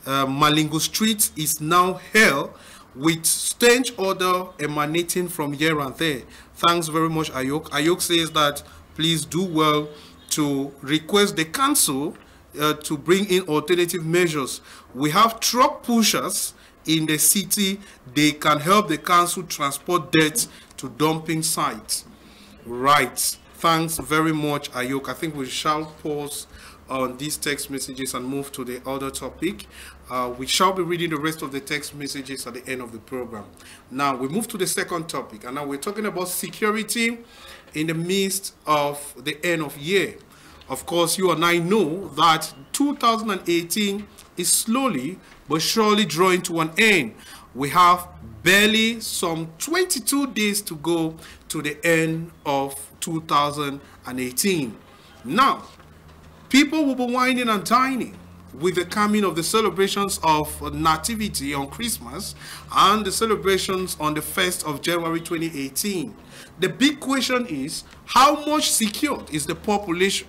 H: Malingo Street is now hell, with stench odor emanating from here and there. Thanks very much, Ayok. Ayok says that please do well to request the council to bring in alternative measures. We have truck pushers in the city. They can help the council transport dirt to dumping sites. Right. Thanks very much, Ayok. I think we shall pause on these text messages and move to the other topic. We shall be reading the rest of the text messages at the end of the program. Now we move to the second topic, and now we're talking about security in the midst of the end of year. Of course, you and I know that 2018 is slowly but surely drawing to an end. We have barely some 22 days to go to the end of 2018. Now, people will be whining and dining with the coming of the celebrations of Nativity on Christmas and the celebrations on the 1st of January 2018. The big question is, how much secured is the population?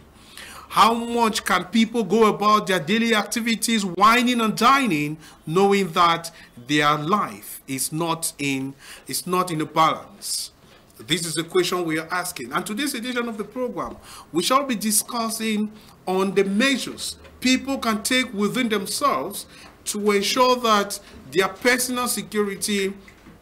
H: How much can people go about their daily activities, whining and dining, knowing that their life is not in a balance? This is the question we are asking. And today's edition of the program, we shall be discussing on the measures people can take within themselves to ensure that their personal security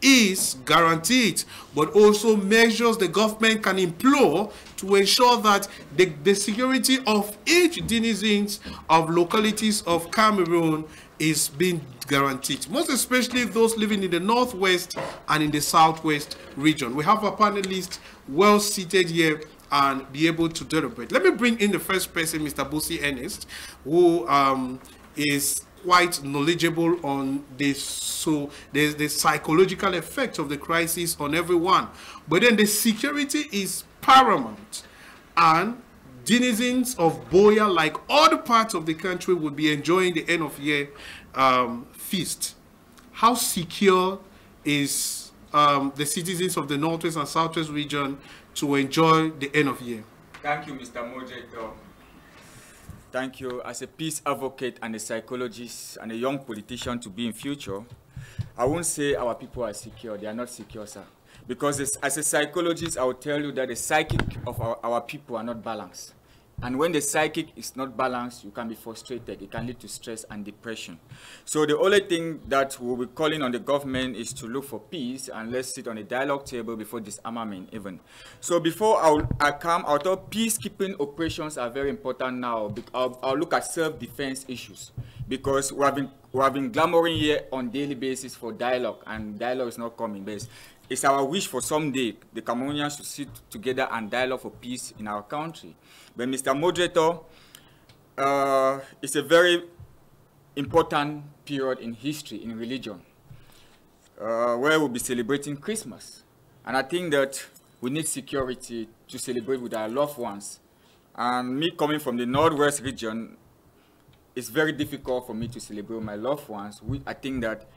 H: is guaranteed, but also measures the government can implore to ensure that the security of each denizens of localities of Cameroon is being guaranteed, most especially those living in the northwest and in the southwest region. We have our panelists well seated here and be able to deliberate. Let me bring in the first person, Mr. Busi Ernest, who is quite knowledgeable on this. So there's the psychological effect of the crisis on everyone, but then the security is paramount, and denizens of Buea, like other parts of the country, would be enjoying the end of year feast. How secure is the citizens of the northwest and southwest region to enjoy the end of year?
C: Thank you, Mr. Moderator. Thank you. As a peace advocate and a psychologist and a young politician to be in future, I won't say our people are secure. They are not secure, sir. Because as a psychologist, I will tell you that the psychic of our people are not balanced. And when the psychic is not balanced, you can be frustrated. It can lead to stress and depression. So the only thing that we'll be calling on the government is to look for peace, and let's sit on a dialogue table before disarmament even. So before I come, I'll tell peacekeeping operations are very important now. I'll look at self-defense issues, because we have been clamoring here on daily basis for dialogue, and dialogue is not coming. But it's our wish for someday the Cameroonians should sit together and dialogue for peace in our country. But Mr. Moderator, it's a very important period in history, in religion, where we'll be celebrating Christmas. And I think that we need security to celebrate with our loved ones. And me coming from the northwest region, it's very difficult for me to celebrate with my loved ones. I think that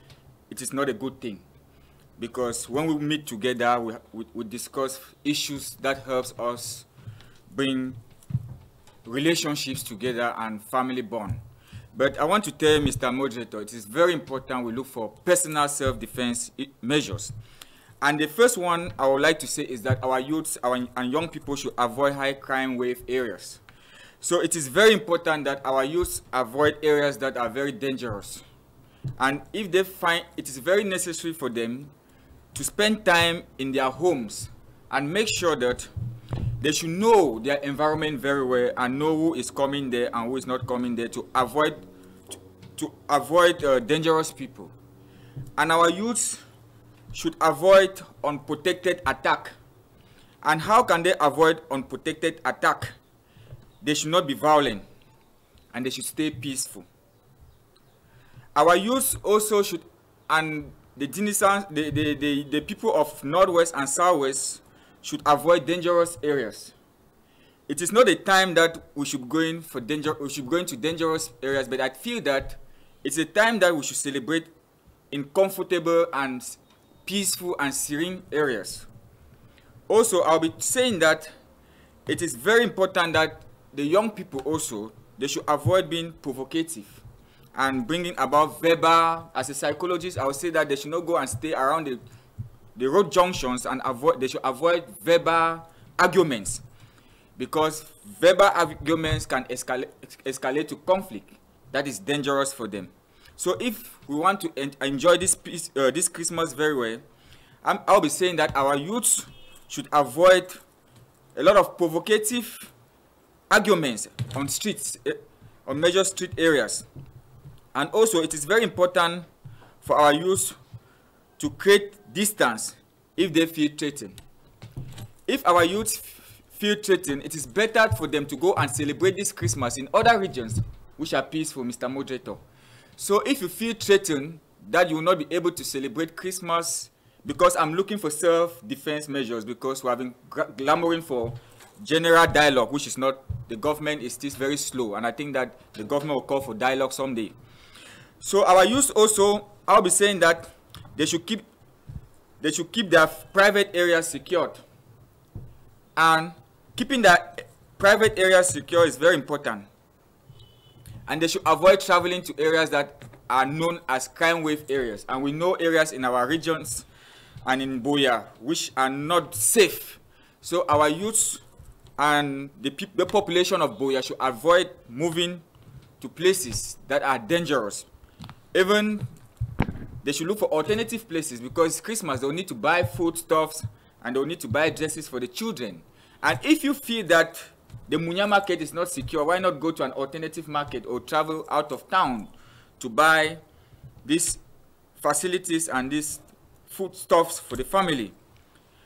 C: it is not a good thing, because when we meet together, we discuss issues that helps us bring relationships together and family bond. But I want to tell Mr. Moderator, it is very important we look for personal self-defense measures. And the first one I would like to say is that our youths and young people should avoid high crime wave areas. So it is very important that our youths avoid areas that are very dangerous. And if they find it is very necessary for them to spend time in their homes and make sure that they should know their environment very well and know who is coming there and who is not coming there, to avoid dangerous people. And our youths should avoid unprotected attack. And how can they avoid unprotected attack? They should not be violent, and they should stay peaceful. Our youths also should, and the denizens, the people of northwest and southwest, should avoid dangerous areas. It is not a time that we should go into dangerous areas, but I feel that it's a time that we should celebrate in comfortable and peaceful and serene areas. Also, I'll be saying that it is very important that the young people also, they should avoid being provocative and bringing about verbal. As a psychologist, I would say that they should not go and stay around the road junctions, and they should avoid verbal arguments, because verbal arguments can escalate to conflict that is dangerous for them. So if we want to enjoy this Christmas very well, I'll be saying that our youths should avoid a lot of provocative arguments on streets, on major street areas. And also, it is very important for our youth to create distance if they feel threatened. If our youth feel threatened, it is better for them to go and celebrate this Christmas in other regions which are peaceful, Mr. Moderator. So if you feel threatened that you will not be able to celebrate Christmas, because I'm looking for self-defense measures, because we have been clamoring for general dialogue, which is not, the government is still very slow, and I think that the government will call for dialogue someday. So our youth also, I'll be saying that they should keep their private areas secured, and keeping their private areas secure is very important. And they should avoid traveling to areas that are known as crime wave areas. And we know areas in our regions and in Buea which are not safe. So our youths and the population of Buea should avoid moving to places that are dangerous. Even they should look for alternative places, because Christmas they'll need to buy foodstuffs and they'll need to buy dresses for the children. And if you feel that the Munya market is not secure, why not go to an alternative market or travel out of town to buy these facilities and these foodstuffs for the family?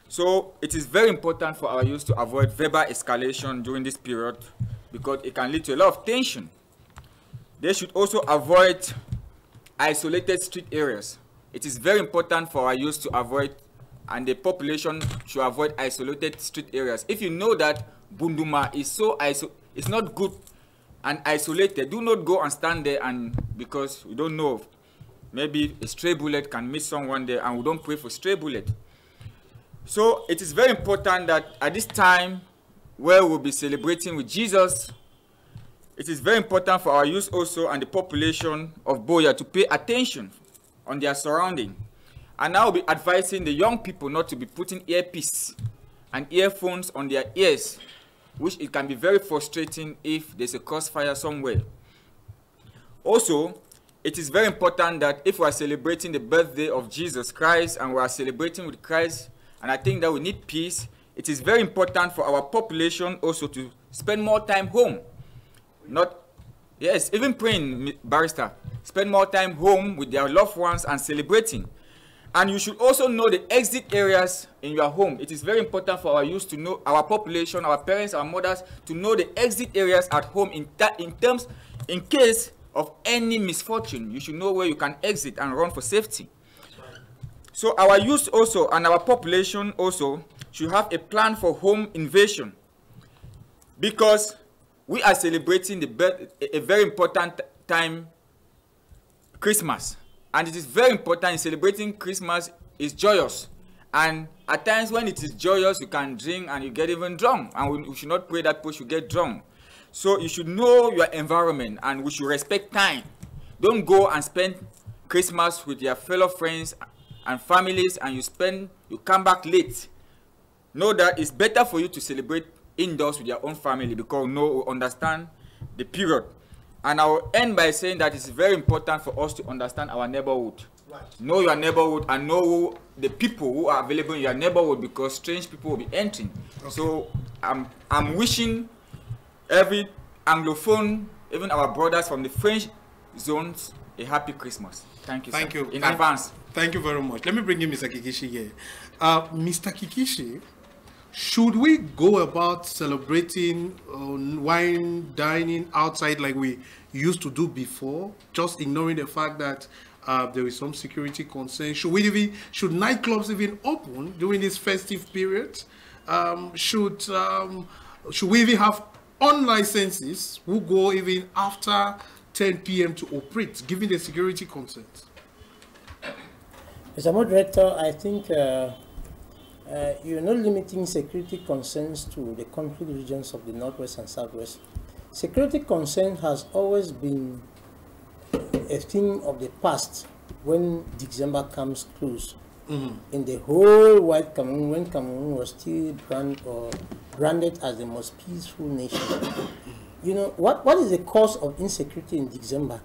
C: So it is very important for our youth to avoid verbal escalation during this period, because it can lead to a lot of tension. They should also avoid isolated street areas. It is very important for our youth to avoid, and the population should avoid isolated street areas. If you know that Bunduma is it's not good and isolated, do not go and stand there, and because we don't know, maybe a stray bullet can miss someone there, and we don't pray for stray bullet. So it is very important that at this time where we'll be celebrating with Jesus, it is very important for our youth also and the population of Buea to pay attention on their surrounding. And I will be advising the young people not to be putting earpiece and earphones on their ears, which it can be very frustrating if there's a crossfire somewhere. Also, it is very important that if we are celebrating the birthday of Jesus Christ and we are celebrating with Christ, and I think that we need peace, it is very important for our population also to spend more time home. Even praying, barrister, spend more time home with their loved ones and celebrating. And you should also know the exit areas in your home. It is very important for our youth to know, our population, our parents, our mothers, to know the exit areas at home in case of any misfortune. You should know where you can exit and run for safety. So our youth also and our population also should have a plan for home invasion, because we are celebrating a very important time, Christmas. And it is very important in celebrating Christmas is joyous. And at times when it is joyous, you can drink and you get even drunk. And we should not pray that people should get drunk. So you should know your environment, and we should respect time. Don't go and spend Christmas with your fellow friends and families and you come back late. Know that it's better for you to celebrate indoors with your own family, because we understand the period. And I will end by saying that it's very important for us to understand our neighborhood. Right. Know your neighborhood and know the people who are available in your neighborhood, because strange people will be entering. Okay. So I'm wishing every Anglophone, even our brothers from the French zones, a happy Christmas. Thank you,
H: Thank
C: sir.
H: you.
C: In advance.
H: Thank you very much. Let me bring in Mr. Kikishi here. Mr. Kikishi, should we go about celebrating wine dining outside like we used to do before, just ignoring the fact that there is some security concern? Should nightclubs even open during this festive period? Should we even have unlicenses who go even after 10 p.m. to operate, given the security concerns?
F: Mr. Moderator, I think you're not limiting security concerns to the conflict regions of the Northwest and Southwest. Security concern has always been a thing of the past when December comes close. In the whole white Cameroon, when Cameroon was still branded as the most peaceful nation. You know, what is the cause of insecurity in December?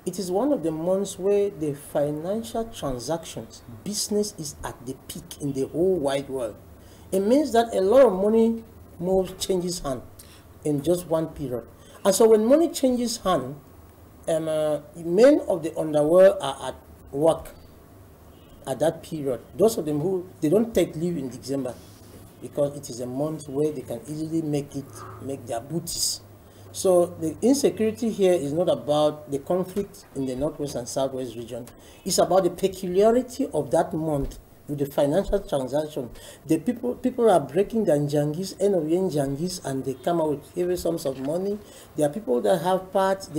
F: It is one of the months where the financial transactions, business is at the peak in the whole wide world. It means that a lot of money changes hand in just one period. And so when money changes hand, men of the underworld are at work at that period. Those of them who, they don't take leave in December, because it is a month where they can easily make their booties. So the insecurity here is not about the conflict in the Northwest and Southwest region. It's about the peculiarity of that month with the financial transaction. The people are breaking their njangis, end of year njangis, and they come out with heavy sums of money. There are people that have parties,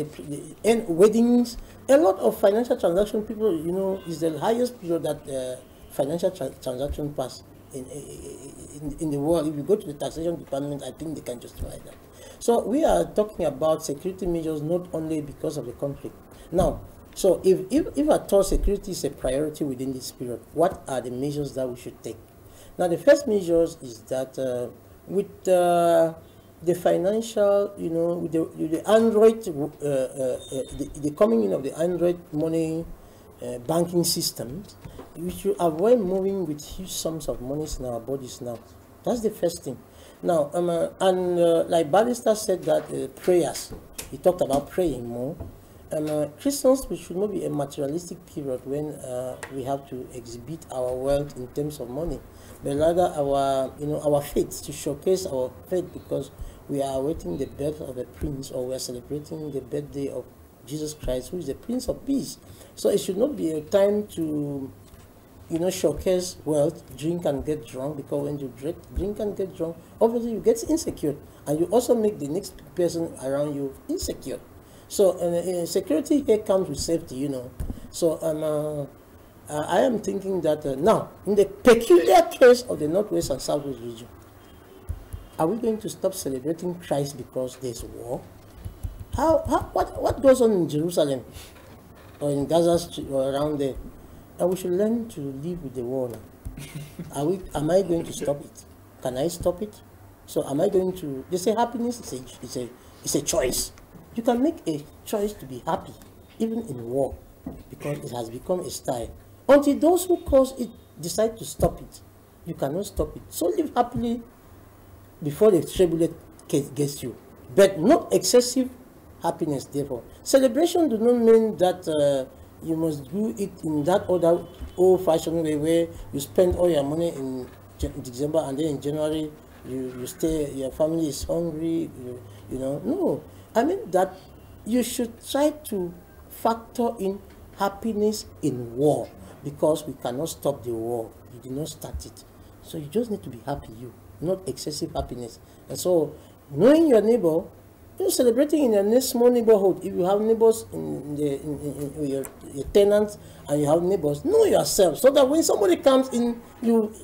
F: end weddings, a lot of financial transaction. People, you know, is the highest period that financial transaction pass in the world. If you go to the taxation department, I think they can justify that. So we are talking about security measures not only because of the conflict. Now, so if at all security is a priority within this period, what are the measures that we should take? Now, the first measures is that with the financial, with the Android, the coming in of the Android money banking systems, we should avoid moving with huge sums of money in our bodies now. That's the first thing. Now, like Barrister said that prayers, he talked about praying more. Christians, we should not be a materialistic period when we have to exhibit our wealth in terms of money, but rather our faith, to showcase our faith, because we are awaiting the birth of a prince, or we are celebrating the birthday of Jesus Christ, who is the Prince of Peace. So it should not be a time to showcase wealth, drink and get drunk, because when you drink and get drunk, obviously you get insecure, and you also make the next person around you insecure. So security here comes with safety, So I am thinking that now, in the peculiar case of the Northwest and Southwest region, are we going to stop celebrating Christ because there's war? What goes on in Jerusalem or in Gaza Street or around there? And we should learn to live with the war now. Am I going to stop it? Can I stop it? So am I going to? They say happiness is a choice. You can make a choice to be happy, even in war, because it has become a style. Until those who cause it decide to stop it, you cannot stop it. So live happily before the tribulate gets you, but not excessive happiness. Therefore, celebration does not mean that you must do it in that other old-fashioned way where you spend all your money in December and then in January you stay, your family is hungry. No. I mean that you should try to factor in happiness in war, because we cannot stop the war. You did not start it. So you just need to be happy, not excessive happiness. And so knowing your neighbor, celebrating in a small neighborhood. If you have neighbors in your tenants and you have neighbors, know yourself, so that when somebody comes in, you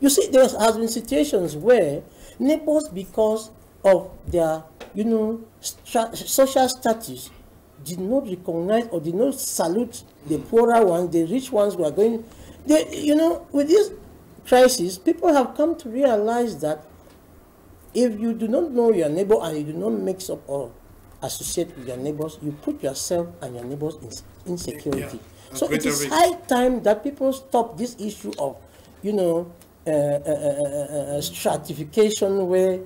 F: see there has been situations where neighbors, because of their social status, did not recognize or did not salute the poorer ones. The rich ones were going. With this crisis, people have come to realize that if you do not know your neighbor and you do not mix up or associate with your neighbors, you put yourself and your neighbors in insecurity. Yeah. So it is high time that people stop this issue of, stratification, where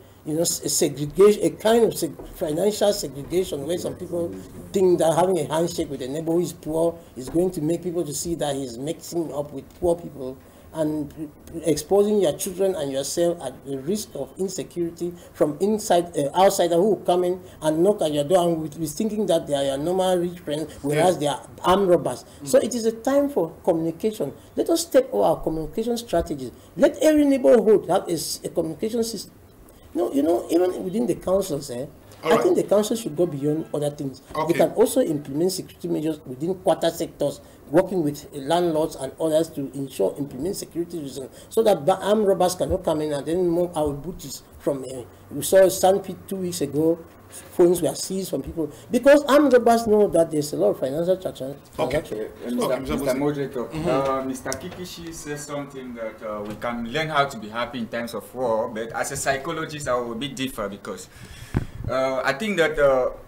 F: segregation, a kind of financial segregation, where some people think that having a handshake with a neighbor who is poor is going to make people to see that he's mixing up with poor people, and exposing your children and yourself at the risk of insecurity from outsider who will come in and knock at your door and with thinking that they are your normal rich friends, whereas they are armed robbers. So it is a time for communication. Let us take all our communication strategies. Let every neighborhood have a communication system. Even within the councils, I think the council should go beyond other things. Okay. They can also implement security measures within quarter sectors, working with landlords and others to implement security reasons, so that armed robbers cannot come in and then move our booties from. We saw Sanpit 2 weeks ago. Phones were seized from people because armed robbers know that there's a lot of financial transactions.
C: Okay. Mr. Moderator, Mr. Kikishi says something that we can learn how to be happy in times of war, but as a psychologist, I will be different, because I think that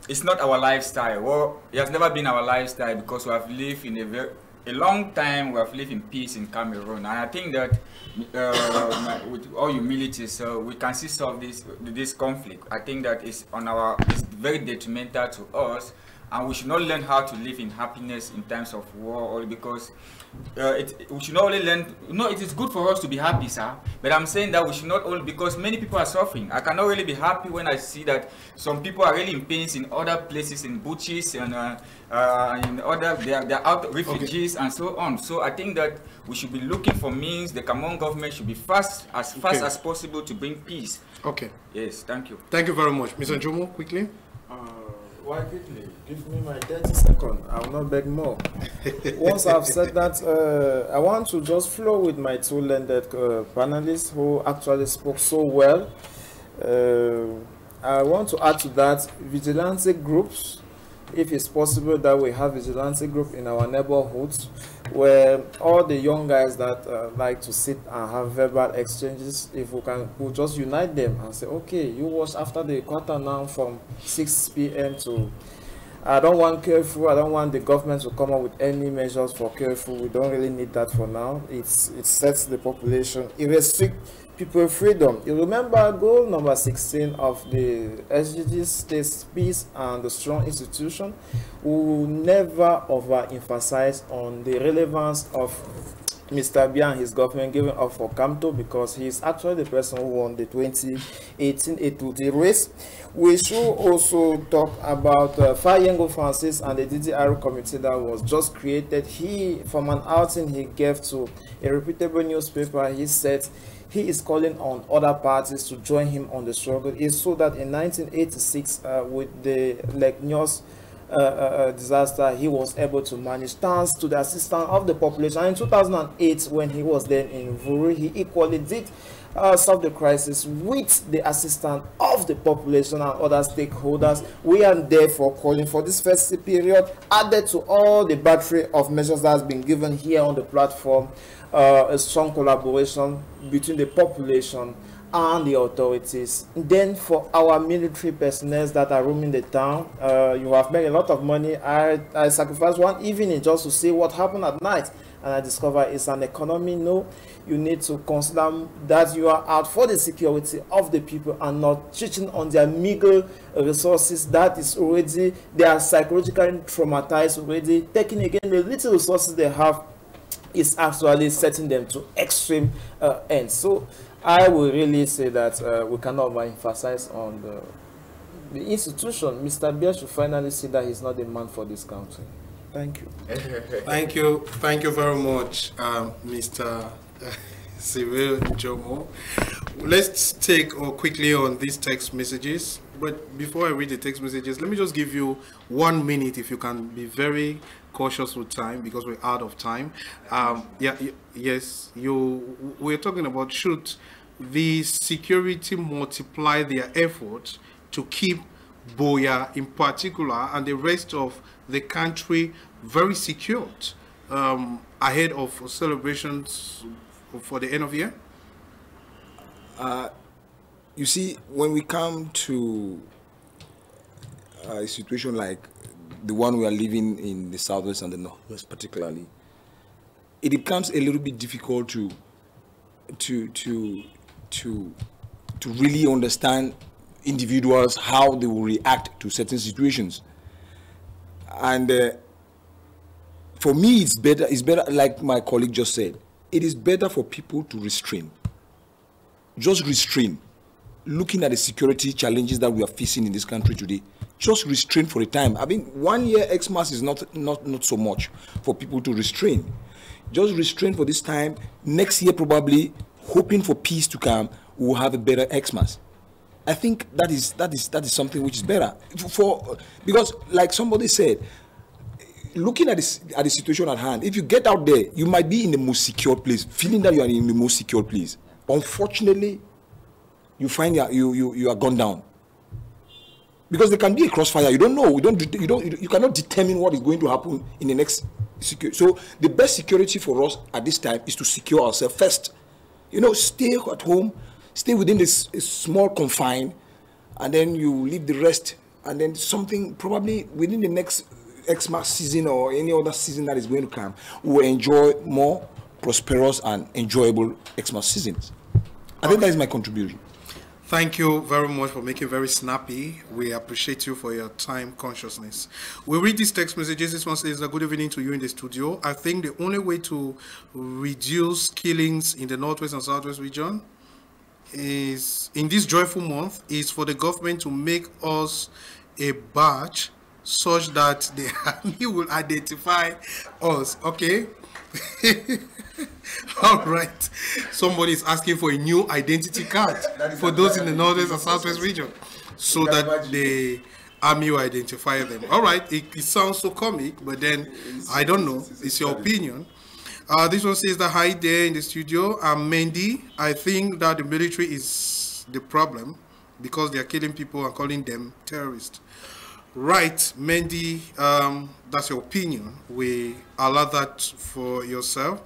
C: it's not our lifestyle. Well, it has never been our lifestyle, because we have lived in a long time. We have lived in peace in Cameroon, and I think that with all humility, so we can see solve this conflict. I think that it's very detrimental to us, and we should not learn how to live in happiness in times of war, only because we should not only learn. It is good for us to be happy, sir, but I'm saying that we should not only, because many people are suffering. I cannot really be happy when I see that some people are really in pains in other places, in Buchis and in other, they are out refugees and so on. So I think that we should be looking for means. The Cameroon government should be fast as possible to bring peace.
H: Okay.
C: Yes, thank you.
H: Thank you very much. Mr. Njomo, quickly.
I: Why quickly? Give me my 30 seconds. I will not beg more. Once I've said that, I want to just flow with my two learned panelists who actually spoke so well. I want to add to that vigilante groups. If it's possible that we have vigilante group in our neighborhoods where all the young guys that like to sit and have verbal exchanges, if we can, we'll just unite them and say, okay, you watch after the quarter now from 6 p.m. to, I don't want curfew, I don't want the government to come up with any measures for curfew. We don't really need that for now. It sets the population, it restricts people freedom. You remember goal number 16 of the SDGs, states peace and the strong institution. We will never overemphasize on the relevance of Mr. Buea and his government giving up for Camto, because he is actually the person who won the 2018 HITV race. We should also talk about Fayengo Francis and the DDR committee that was just created. He, from an outing he gave to a reputable newspaper, he said he is calling on other parties to join him on the struggle. It's so that in 1986, with the Lake Nyos disaster, he was able to manage, thanks to the assistance of the population. And in 2008, when he was then in Vuru, he equally did solve the crisis with the assistance of the population and other stakeholders. We are therefore calling for this festive period, added to all the battery of measures that has been given here on the platform, a strong collaboration between the population and the authorities. Then for our military personnel that are roaming the town, you have made a lot of money. I sacrificed one evening just to see what happened at night, and I discovered it's an economy. No, you need to consider that you are out for the security of the people and not cheating on their meager resources. That is already, they are psychologically traumatized already. Taking again the little resources they have is actually setting them to extreme ends. So I will really say that we cannot emphasize on the institution. Mr. Buea should finally see that he's not the man for this country. Thank you.
H: Thank you very much, Mr. Cyril Jomo. Let's take quickly on these text messages. But before I read the text messages, let me just give you 1 minute, if you can be very cautious with time, because we're out of time. We're talking about, should the security multiply their efforts to keep Buea in particular and the rest of the country very secured ahead of celebrations for the end of the year?
E: You see, when we come to a situation like the one we are living in the southwest and the northwest particularly, it becomes a little bit difficult to really understand individuals, how they will react to certain situations. And for me, it's better, like my colleague just said, it is better for people to restrain. Just restrain. Looking at the security challenges that we are facing in this country today, just restrain for a time. I mean, 1 year Xmas is not so much for people to restrain. Just restrain for this time. Next year, probably, hoping for peace to come, we will have a better Xmas. I think that is something which is better. Because, like somebody said, looking at the situation at hand, if you get out there, you might be in the most secure place, feeling that you are in the most secure place. Unfortunately, you find you are gone down, because there can be a crossfire. You don't know. You cannot determine what is going to happen in the next security. So the best security for us at this time is to secure ourselves first. Stay at home, stay within this small confine, and then you leave the rest. And then something probably within the next Xmas season or any other season that is going to come, we will enjoy more prosperous and enjoyable Xmas seasons. I think that is my contribution.
H: Thank you very much for making very snappy. We appreciate you for your time consciousness. We read these text messages. This one says, good evening to you in the studio. I think the only way to reduce killings in the northwest and southwest region is, in this joyful month, is for the government to make us a badge such that the army will identify us. Okay? All right. Somebody is asking for a new identity card for those in the northwest and southwest region, so that the army will identify them. All right, it sounds so comic, but then I don't know. It's your opinion. This one says that hi there in the studio. I'm Mendy. I think that the military is the problem because they are killing people and calling them terrorists. Right, Mendy, that's your opinion. We allow that for yourself.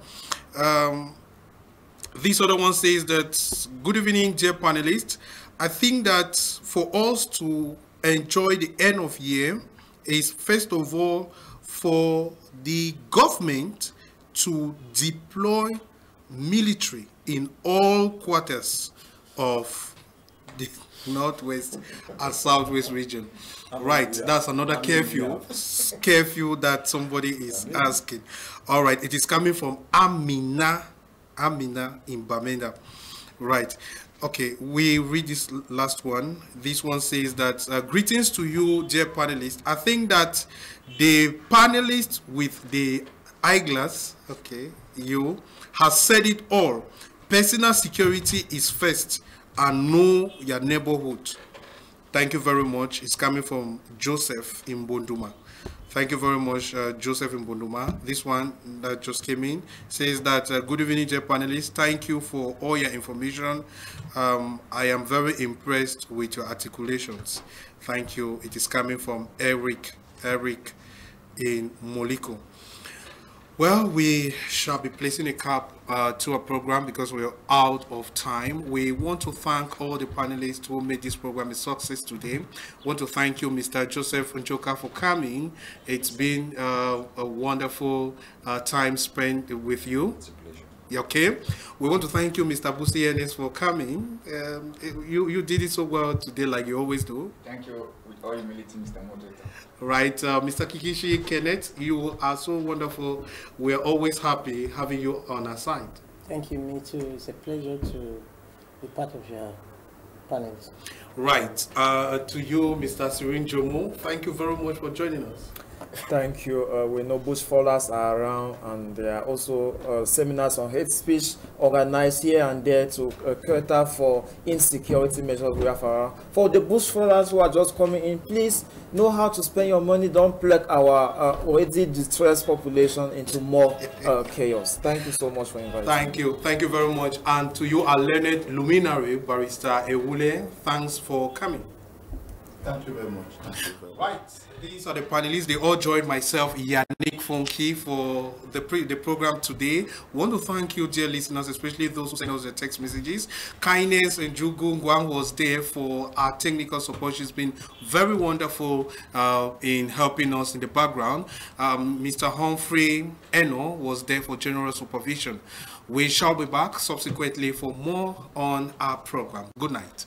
H: This other one says that, good evening, dear panelists. I think that for us to enjoy the end of year is first of all for the government to deploy military in all quarters of the northwest and southwest region. Right, that's another curfew that somebody is asking. All right, it is coming from Amina in Bamenda. Right. Okay, we read this last one. This one says that, greetings to you, dear panelists. I think that the panelist with the eyeglass, okay, you, has said it all. Personal security is first, and know your neighborhood. Thank you very much. It's coming from Joseph in Bonduma. Thank you very much, Joseph in Bonduma. This one that just came in says that, good evening, dear panelists. Thank you for all your information. I am very impressed with your articulations. Thank you. It is coming from Eric in Moliko. Well, we shall be placing a cap to our program because we're out of time. We want to thank all the panelists who made this program a success today. We want to thank you, Mr. Joseph Njoka, for coming. It's been a wonderful time spent with you. It's a pleasure. Okay. We want to thank you, Mr. Busi, for coming. You did it so well today, like you always do.
C: Thank you, with all humility, Mr. Moderator.
H: Right, Mr. Kikishi Kenneth, you are so wonderful. We are always happy having you on our side.
F: Thank you, me too. It's a pleasure to be part of your panels.
H: Right, to you, Mr. Sirin Jomo, thank you very much for joining us.
I: Thank you. We know bush fallers are around, and there are also seminars on hate speech organized here and there to cater for insecurity measures we have around. For the bush fallers who are just coming in, please know how to spend your money. Don't plug our already distressed population into more chaos. Thank you so much for inviting me.
H: Thank you very much. And to you, our learned luminary, Barrister Ewule, thanks for coming.
D: Thank you very much. Thank you very much.
H: Right. These are the panelists. They all joined myself, Yannick Funky, for the program today. I want to thank you, dear listeners, especially those who sent us the text messages. Kindness and Jugu Ngwang was there for our technical support. She's been very wonderful in helping us in the background. Mr. Humphrey Eno was there for general supervision. We shall be back subsequently for more on our program. Good night.